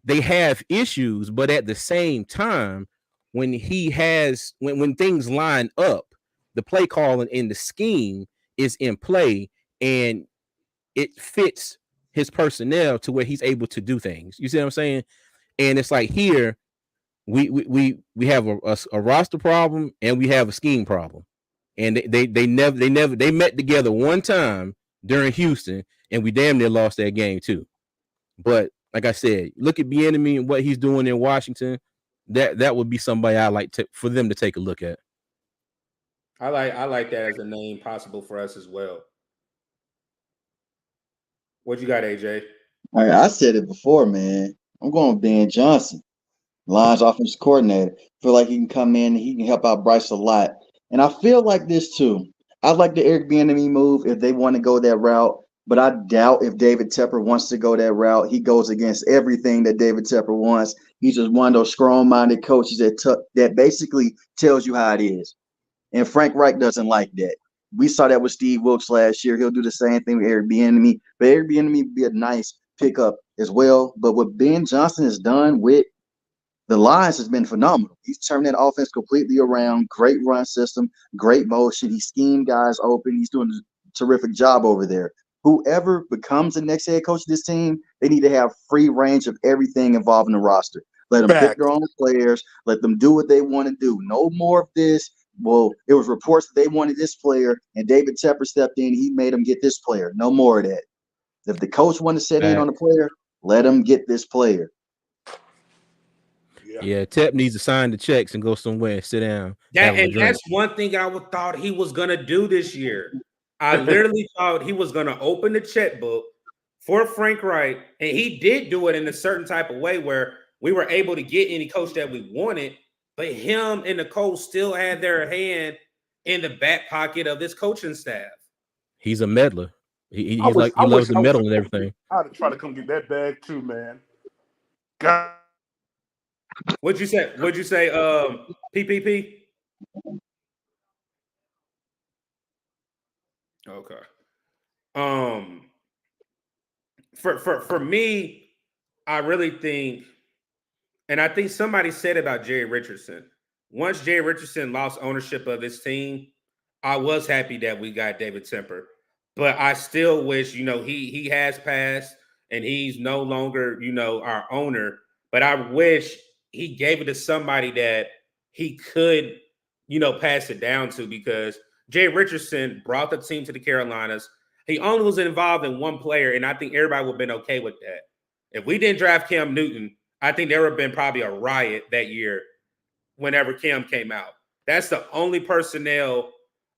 they have issues, but at the same time, when things line up, the play calling and the scheme is in play and it fits his personnel to where he's able to do things. You see what I'm saying? And it's like here, we have a roster problem and we have a scheme problem, and they met together one time during Houston, and we damn near lost that game too. But like I said, look at Bieniemy and what he's doing in Washington. That would be somebody I like for them to take a look at. I like that as a name possible for us as well. What you got, AJ? All right, I said it before, man. I'm going with Ben Johnson, Lions offensive coordinator. Feel like he can come in and he can help out Bryce a lot. And I feel like this too. I like the Eric Bieniemy move if they want to go that route, but I doubt if David Tepper wants to go that route. He goes against everything that David Tepper wants. He's just one of those strong-minded coaches that basically tells you how it is. And Frank Reich doesn't like that. We saw that with Steve Wilkes last year. He'll do the same thing with Eric Bieniemy. But Eric Bieniemy would be a nice pickup as well. But what Ben Johnson has done with the Lions has been phenomenal. He's turned that offense completely around. Great run system, great motion. He schemed guys open. He's doing a terrific job over there. Whoever becomes the next head coach of this team, they need to have free range of everything involving the roster. Let them pick their own players. Let them do what they want to do. No more of this. Well, it was reports that they wanted this player, and David Tepper stepped in. He made them get this player. No more of that. If the coach wanted to sit in on the player, let him get this player. Yeah, Tep needs to sign the checks and go somewhere and sit down. That's one thing I thought he was gonna do this year. I literally thought he was gonna open the checkbook for Frank Reich, and he did do it in a certain type of way where we were able to get any coach that we wanted, but him and the coach still had their hand in the back pocket of this coaching staff. He's a meddler. He loves the medal and everything. I'd try to come get that bag too, man. God. What'd you say? PPP? Okay. For me, I really think, and I think somebody said about Jerry Richardson. Once Jerry Richardson lost ownership of his team, I was happy that we got David Tepper. But I still wish, he has passed and he's no longer, our owner. But I wish he gave it to somebody that he could, pass it down to, because Jay Richardson brought the team to the Carolinas. He only was involved in one player, and I think everybody would have been okay with that. If we didn't draft Cam Newton, I think there would have been probably a riot that year whenever Cam came out. That's the only personnel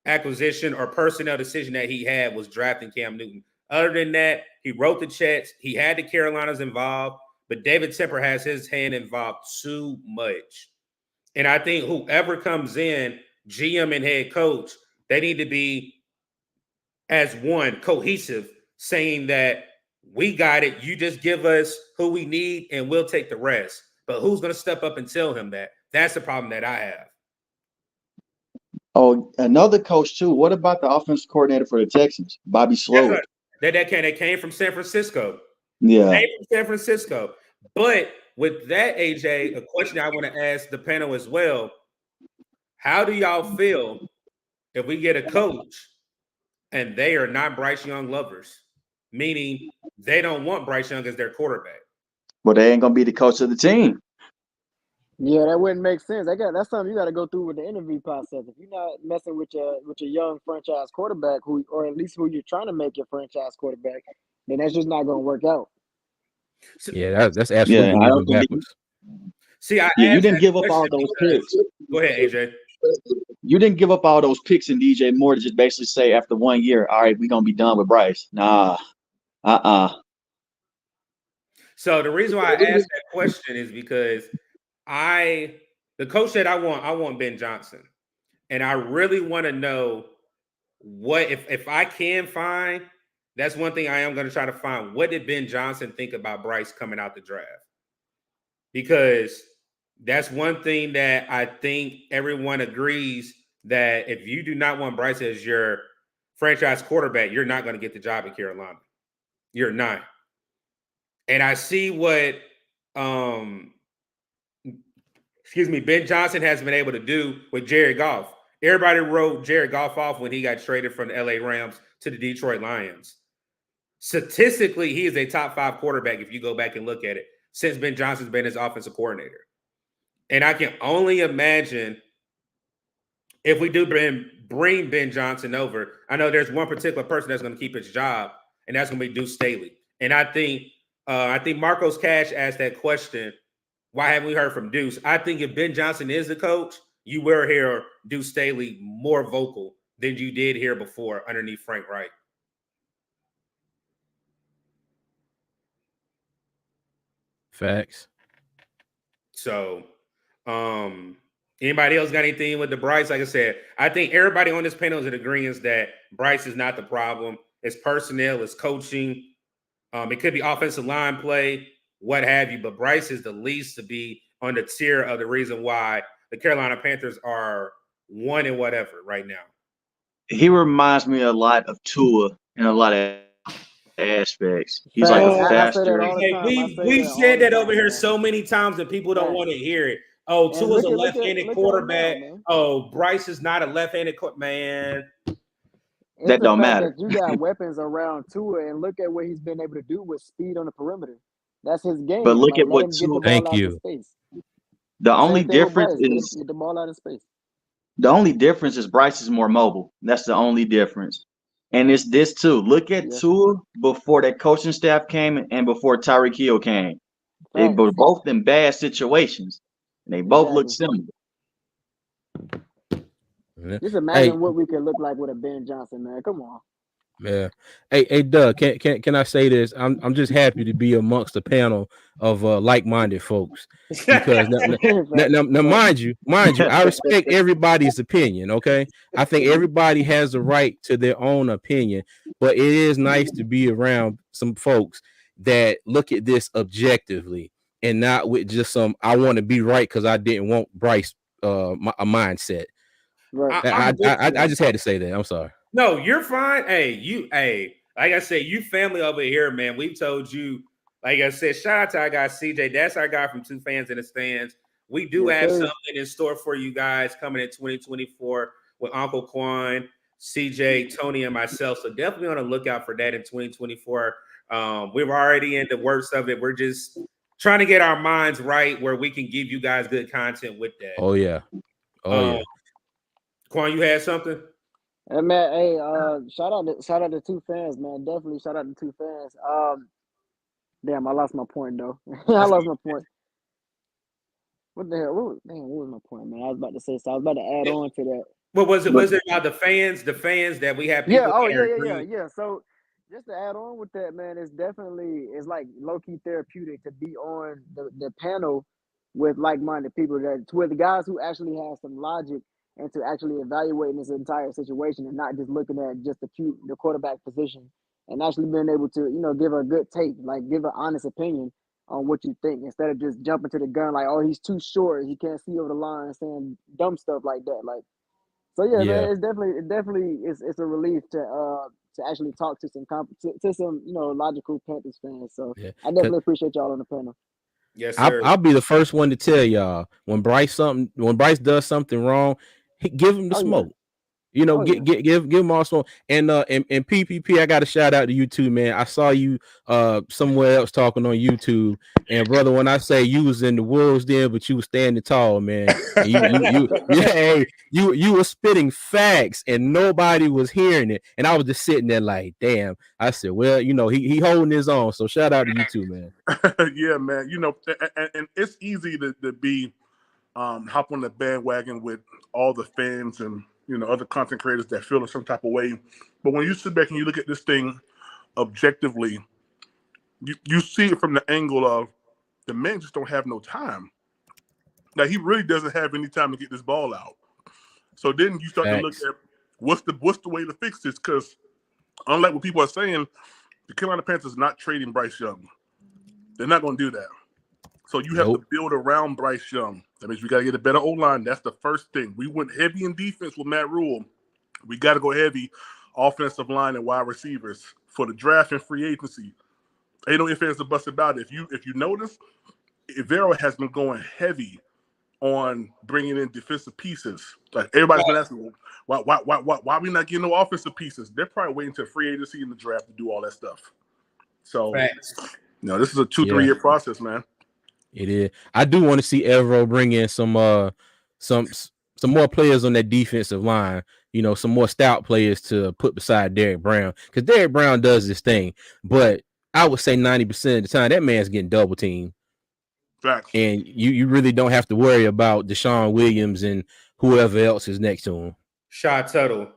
acquisition or personnel decision that he had, was drafting Cam Newton. Other than that, he wrote the checks. He had the Carolinas involved, but David Tepper has his hand involved too much. And I think whoever comes in, GM and head coach, they need to be as one, cohesive, saying that we got it. You just give us who we need and we'll take the rest. But who's going to step up and tell him that? That's the problem that I have. Oh, another coach too. What about the offensive coordinator for the Texans, Bobby Slowick? That came from San Francisco. Yeah. Came from San Francisco. But with that, AJ, a question I want to ask the panel as well. How do y'all feel if we get a coach and they are not Bryce Young lovers? Meaning they don't want Bryce Young as their quarterback. Well, they ain't going to be the coach of the team. Yeah, that wouldn't make sense. That's something you got to go through with the interview process. If you're not messing with your young franchise quarterback, or at least who you're trying to make your franchise quarterback, then that's just not going to work out. Yeah, that's absolutely moving backwards. See, you didn't give up all those picks. Go ahead, AJ. You didn't give up all those picks in DJ Moore to just basically say after 1 year, all right, we're going to be done with Bryce. Nah. So the reason why I asked that question is because the coach that I want Ben Johnson. And I really want to know what, if I can find, that's one thing I am going to try to find. What did Ben Johnson think about Bryce coming out the draft? Because that's one thing that I think everyone agrees, that if you do not want Bryce as your franchise quarterback, you're not going to get the job in Carolina. You're not. And I see what Ben Johnson has been able to do with Jared Goff. Everybody wrote Jared Goff off when he got traded from the LA Rams to the Detroit Lions. Statistically, he is a top 5 quarterback if you go back and look at it, since Ben Johnson's been his offensive coordinator. And I can only imagine if we do bring Ben Johnson over. I know there's one particular person that's going to keep his job, and that's going to be Deuce Staley. And I think Marcos Cash asked that question. Why haven't we heard from Deuce? I think if Ben Johnson is the coach, you will hear Deuce Staley more vocal than you did here before underneath Frank Reich. Facts. So, anybody else got anything with the Bryce? Like I said, I think everybody on this panel is in agreement that Bryce is not the problem. It's personnel, it's coaching. It could be offensive line play, what have you. But Bryce is the least to be on the tier of the reason why the Carolina Panthers are 1 and whatever right now. He reminds me a lot of Tua in a lot of aspects. He's like a I say that faster. all the time. We've said that over here so many times and people don't Facts. want to hear it. Oh, And Tua's a look at left-handed him quarterback. now, man. Oh, Bryce is not a left-handed man. It's That the don't fact matter. that you got weapons around Tua, and look at what he's been able to do with speed on the perimeter. That's his game. But look Like, at let what him get the Tua. ball Thank out you. of space. The Same only thing with difference Bryce. is Get the ball out of space. Bryce is more mobile. That's the only difference. And it's this too. Look at Tua before that coaching staff came and before Tyreek Hill came. They were Facts. both in bad situations. And they both look Exactly. similar. Just imagine what we could look like with a Ben Johnson, man. Come on. Yeah. Hey, Doug, can I say this? I'm just happy to be amongst a panel of like-minded folks because now, mind you, I respect everybody's opinion. Okay, I think everybody has a right to their own opinion, but it is nice to be around some folks that look at this objectively and not with just some I want to be right because I didn't want Bryce a mindset. Right. I just had to say that. I'm sorry. No, you're fine. Hey, like I said, you family over here, man. We've told you, like I said, shout out to our guy CJ. That's our guy from Two Fans in the Stands. We do have something in store for you guys coming in 2024 with Uncle Quan, CJ, Tony, and myself. So definitely on the lookout for that in 2024. We're already in the works of it. We're just trying to get our minds right where we can give you guys good content with that. Oh yeah. Yeah. Quan, you had something? Hey man, shout out to Two Fans, man. Definitely shout out to Two Fans. Damn, I lost my point though. I lost my point. What the hell? What was my point, man? I was about to say so. I was about to add on to that. What was it? Was it about the fans that we have people? Yeah. So just to add on with that, man, it's like low-key therapeutic to be on the panel with like-minded people with the guys who actually have some logic and to actually evaluating this entire situation and not just looking at just the quarterback position and actually being able to, give a good take, like give an honest opinion on what you think instead of just jumping to the gun like, oh, he's too short, he can't see over the line, saying dumb stuff like that. Like, so yeah, man, it's a relief to actually talk to some logical Panthers fans. So yeah. I definitely appreciate y'all on the panel. Yes, sir. I'll be the first one to tell y'all when Bryce does something wrong, give him the smoke. Give him all smoke. And PPP, I got a shout out to you too, man. I saw you somewhere else talking on YouTube, and brother, when I say you was in the wolves den, but you was standing tall, man. And you were spitting facts, and nobody was hearing it, and I was just sitting there like, damn. I said, well, he holding his own. So shout out to you too, man. Yeah, man. And it's easy to be hop on the bandwagon with all the fans and other content creators that feel in some type of way. But when you sit back and you look at this thing objectively, you see it from the angle of the man just don't have no time. Now he really doesn't have any time to get this ball out. So then you start to look at what's the way to fix this? Because unlike what people are saying, the Carolina Panthers are not trading Bryce Young. They're not going to do that. So you have to build around Bryce Young. That means we got to get a better O-line. That's the first thing. We went heavy in defense with Matt Rule. We got to go heavy offensive line and wide receivers for the draft and free agency. Ain't no ifs, ands, or buts about it. If you notice, Vero has been going heavy on bringing in defensive pieces. Like everybody's been asking, why we not getting no offensive pieces? They're probably waiting to free agency in the draft to do all that stuff. So, this is a 2-3 year process, man. It is. I do want to see Evero bring in some more players on that defensive line. You know, some more stout players to put beside Derrick Brown, because Derrick Brown does this thing, but I would say 90% of the time that man's getting double teamed, Facts. and you really don't have to worry about Deshaun Williams and whoever else is next to him. Shot Tuttle.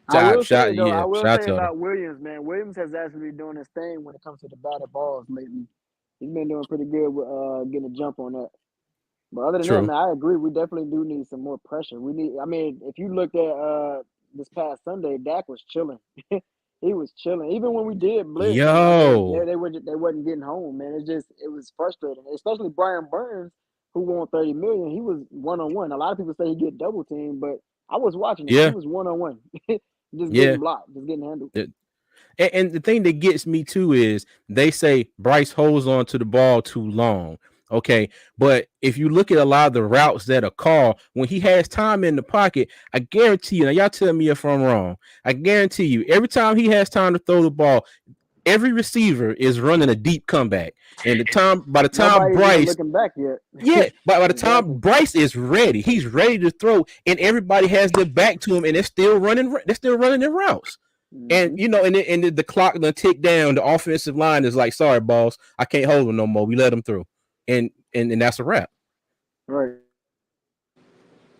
I will say Shot about Williams, man. Williams has actually been doing his thing when it comes to the batted balls lately. He's been doing pretty good with getting a jump on that. But other than that, True. man, I agree. We definitely do need some more pressure. I mean, if you looked at this past Sunday, Dak was chilling. He was chilling. Even when we did blitz, I mean, they wasn't getting home, man. It was frustrating, especially Brian Burns, who won $30 million. He was 1-on-1. A lot of people say he get double teamed, but I was watching it. Yeah. He was 1-on-1, just Yeah. getting blocked, just getting handled. And the thing that gets me too is they say Bryce holds on to the ball too long. Okay, but if you look at a lot of the routes that are called, when he has time in the pocket, I guarantee you, now y'all tell me if I'm wrong, I guarantee you, every time he has time to throw the ball, every receiver is running a deep comeback. And by the time Nobody's even Bryce, looking back yet. yeah, by the time Exactly. Bryce is ready, he's ready to throw, and everybody has their back to him, and they're still running their routes. And you know, and the clock done tick down. The offensive line is like, sorry, boss, I can't hold him no more. We let him through, and that's a wrap. Right.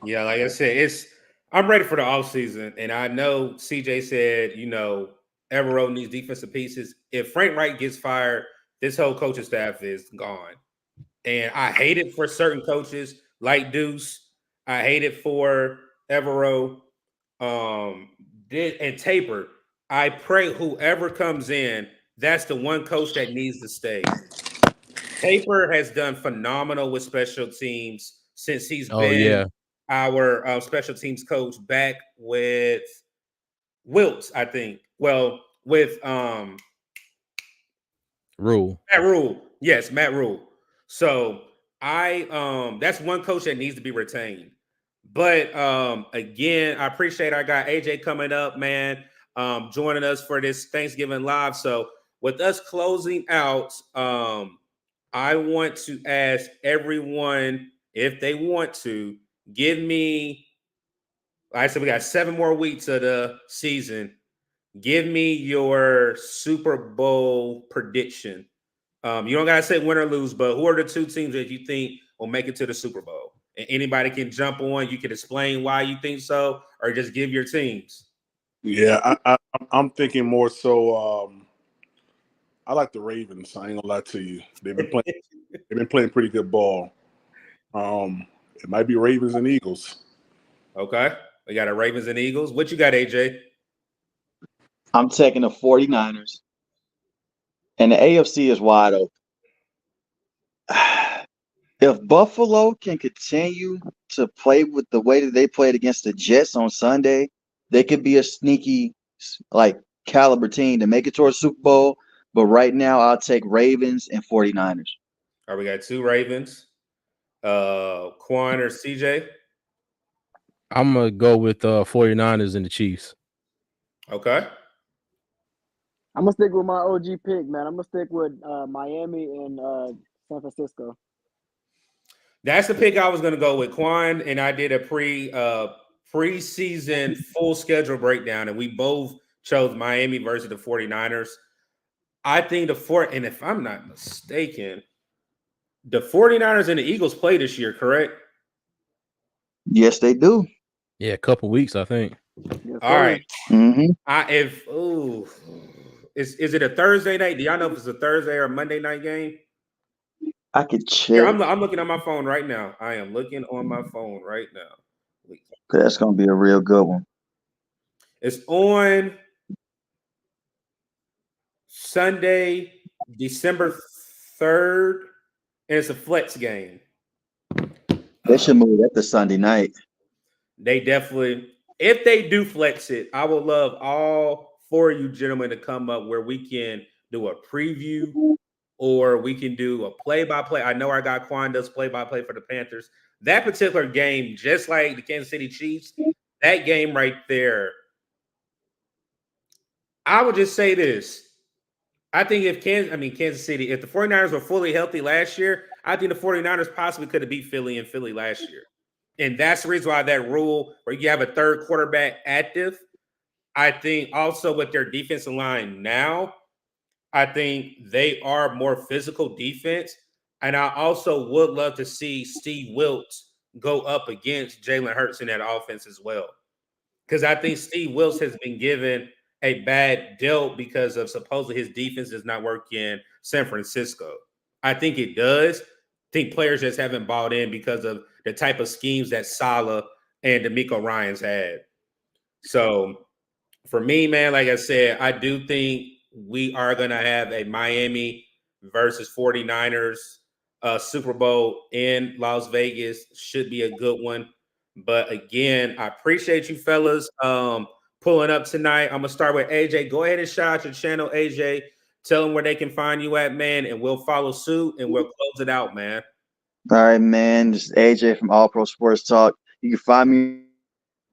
Yeah, like I said, I'm ready for the offseason. And I know CJ said, you know, Evero needs defensive pieces. If Frank Reich gets fired, this whole coaching staff is gone. And I hate it for certain coaches like Deuce. I hate it for Evero. And Taper. I pray whoever comes in, that's the one coach that needs to stay. Taper has done phenomenal with special teams since he's been our special teams coach back with Wilts, I think. Well, with Rule. Matt Rule. Yes, Matt Rule. So that's one coach that needs to be retained. But again, I appreciate our guy AJ coming up, man, joining us for this Thanksgiving live. So with us closing out, I want to ask everyone if they want to give me. Like I said, we got 7 more weeks of the season. Give me your Super Bowl prediction. You don't gotta say win or lose, but who are the 2 teams that you think will make it to the Super Bowl? And anybody can jump on. You can explain why you think so, or just give your teams. Yeah, I'm thinking more so. I like the Ravens. I ain't gonna lie to you. They've been playing pretty good ball. It might be Ravens and Eagles. Okay, we got a Ravens and Eagles. What you got, AJ? I'm taking the 49ers. And the AFC is wide open. If Buffalo can continue to play with the way that they played against the Jets on Sunday, they could be a sneaky, like, caliber team to make it towards Super Bowl. But right now, I'll take Ravens and 49ers. All right, we got 2 Ravens. Quan or CJ? I'm going to go with 49ers and the Chiefs. Okay. I'm going to stick with my OG pick, man. I'm going to stick with Miami and San Francisco. That's the pick I was going to go with, Quan, and I did a preseason full schedule breakdown, and we both chose Miami versus the 49ers. I think and if I'm not mistaken, the 49ers and the Eagles play this year, correct? Yes, they do. Yeah, a couple weeks, I think. Yes, all right. Mm-hmm. Is it a Thursday night? Do y'all know if it's a Thursday or a Monday night game? I could check. Here, I'm looking on my phone right now. I am looking on my phone right now. That's going to be a real good one. It's on Sunday, December 3rd, and it's a flex game. They should move that to Sunday night. They definitely, if they do flex it, I would love all 4 of you gentlemen to come up where we can do a preview or we can do a play-by-play. I know our guy Quan does play-by-play for the Panthers. That particular game, just like the Kansas City Chiefs, that game right there, I would just say this. I think if Kansas City, if the 49ers were fully healthy last year, I think the 49ers possibly could have beat Philly and Philly last year. And that's the reason why that rule where you have a third quarterback active, I think also with their defensive line now, I think they are more physical defense. And I also would love to see Steve Wilks go up against Jalen Hurts in that offense as well. Because I think Steve Wilks has been given a bad dealt because of supposedly his defense does not work in San Francisco. I think it does. I think players just haven't bought in because of the type of schemes that Saleh and D'Amico Ryans had. So for me, man, like I said, I do think we are going to have a Miami versus 49ers Super Bowl in Las Vegas. Should be a good one. But again, I appreciate you fellas pulling up tonight. I'm going to start with AJ. Go ahead and shout out your channel, AJ. Tell them where they can find you at, man, and we'll follow suit and we'll close it out, man. All right, man. This is AJ from All Pro Sports Talk. You can find me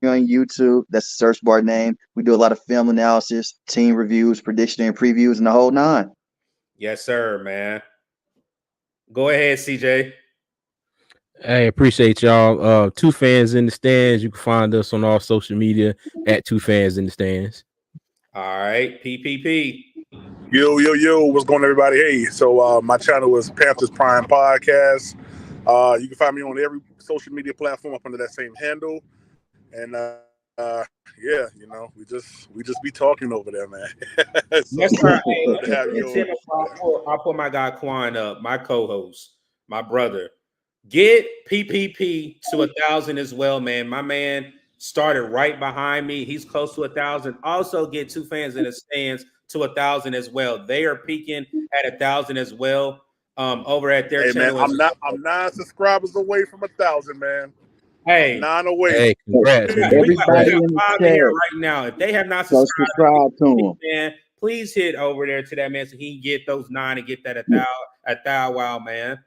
on YouTube. That's the search bar name. We do a lot of film analysis, team reviews, prediction and previews, and the whole nine. Yes, sir, man. Go ahead, CJ. Hey, appreciate y'all. Two Fans in the Stands. You can find us on all social media at Two Fans in the Stands. All right, PPP. Yo, what's going on, everybody? Hey, so my channel is Panthers Prime Podcast. You can find me on every social media platform up under that same handle. And yeah, you know, we just be talking over there, man. So, Yes, sir. glad to have you on. I'll put my guy Quan up, my co-host, my brother. Get PPP to 1,000 as well, man. My man started right behind me. He's close to 1,000. Also, get Two Fans in the Stands to 1,000 as well. They are peaking at 1,000 as well. Over at their channel. Man, I'm 9 subscribers away from 1,000, man. Hey, 9 away. Hey, congrats, man. Everybody in the 5 chat, here right now. If they have not so subscribed, subscribe to them. man, please hit over there to that man so he can get those 9 and get that 1,000 wow, man.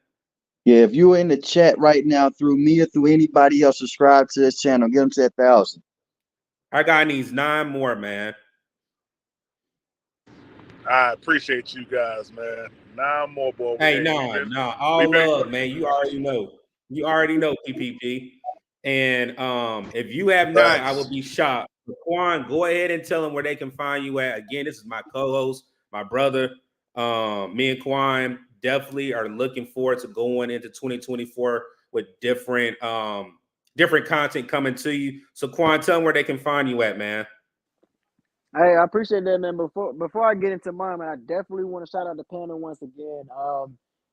Yeah, if you're in the chat right now through me or through anybody else, subscribe to this channel. Get them to 1,000. Our guy needs 9 more, man. I appreciate you guys, man. 9 more, boy. Hey, no, all love, man. You already know. You already know, PPP. And if you have 9, I will be shocked. Quan, go ahead and tell them where they can find you at. Again, this is my co-host, my brother. Me and Quan definitely are looking forward to going into 2024 with different content coming to you. So Quan, tell them where they can find you at, man. Hey, I appreciate that, man. Before I get into mine, man, I definitely want to shout out the panel once again.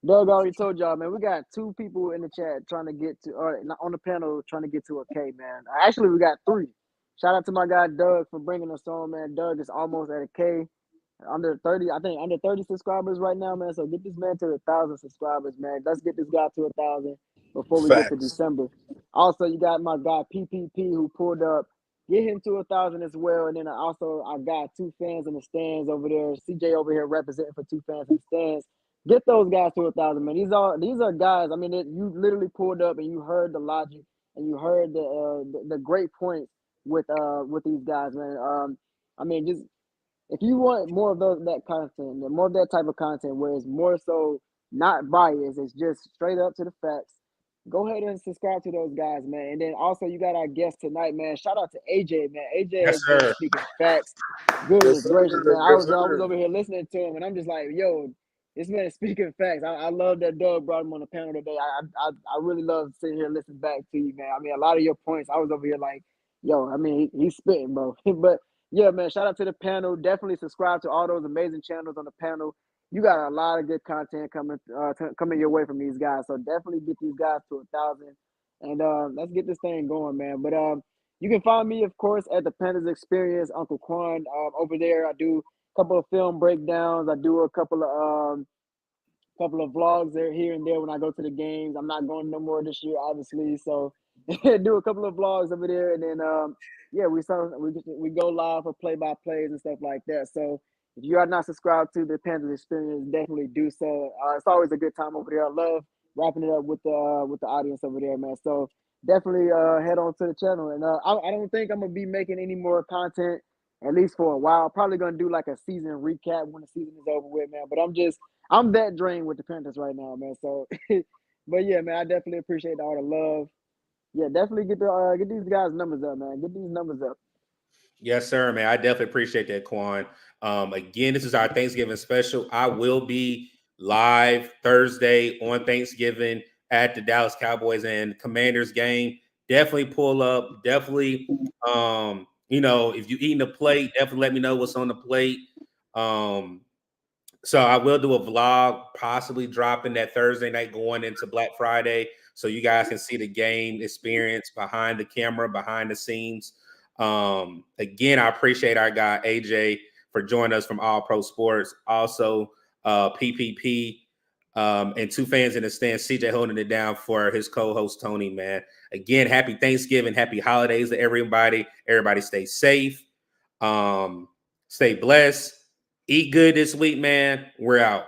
Doug already told y'all, man, we got 2 people in the chat trying to get to, or on the panel trying to get to a K, man. Actually, we got 3. Shout out to my guy Doug for bringing us on, man. Doug is almost at a K, under 30. I think under 30 subscribers right now, man. So get this man to 1,000 subscribers, man. Let's get this guy to 1,000 before we get to December. Also, you got my guy PPP who pulled up. Get him to 1,000 as well. And then I got Two Fans in the Stands over there. CJ over here representing for Two Fans in the Stands. Get those guys to 1,000, man. These are guys. I mean, you literally pulled up and you heard the logic and you heard the great points with these guys, man. I mean, just if you want more of that content, more of that type of content where it's more so not biased, it's just straight up to the facts. Go ahead and subscribe to those guys, man. And then also you got our guest tonight, man. Shout out to AJ, man. AJ has been speaking facts. Goodness gracious, man. I was over here listening to him, and I'm just like, yo, this man is speaking facts. I love that Doug brought him on the panel today. I really love sitting here and listening back to you, man. I mean, a lot of your points, I was over here like, yo, I mean, he's spitting, bro. But yeah, man, shout out to the panel. Definitely subscribe to all those amazing channels on the panel. You got a lot of good content coming your way from these guys. So definitely get these guys to 1,000, and let's get this thing going, man. But you can find me, of course, at the Panthers Experience, Uncle Quan. Over there, I do a couple of film breakdowns. I do a couple of vlogs there here and there when I go to the games. I'm not going no more this year, obviously. So do a couple of vlogs over there, and then yeah, we go live for play-by-plays and stuff like that. So if you are not subscribed to the Panthers Experience, definitely do so. It's always a good time over there. I love wrapping it up with the audience over there, man. So definitely head on to the channel. And I don't think I'm gonna be making any more content at least for a while. Probably gonna do like a season recap when the season is over with, man. But I'm that drained with the Panthers right now, man. So But yeah, man, I definitely appreciate all the love. Yeah, definitely get these guys' numbers up, man. Get these numbers up. Yes, sir, man. I definitely appreciate that, Quan. Again, this is our Thanksgiving special. I will be live Thursday on Thanksgiving at the Dallas Cowboys and Commanders game. Definitely pull up. Definitely, if you're eating a plate, definitely let me know what's on the plate. So I will do a vlog, possibly dropping that Thursday night going into Black Friday, so you guys can see the game experience behind the camera, behind the scenes. Again, I appreciate our guy AJ for joining us from All Pro Sports. Also, PPP and Two Fans in the Stand, CJ holding it down for his co-host Tony. Man, again, happy Thanksgiving, happy holidays to everybody. Everybody stay safe, stay blessed. Eat good this week, man. We're out.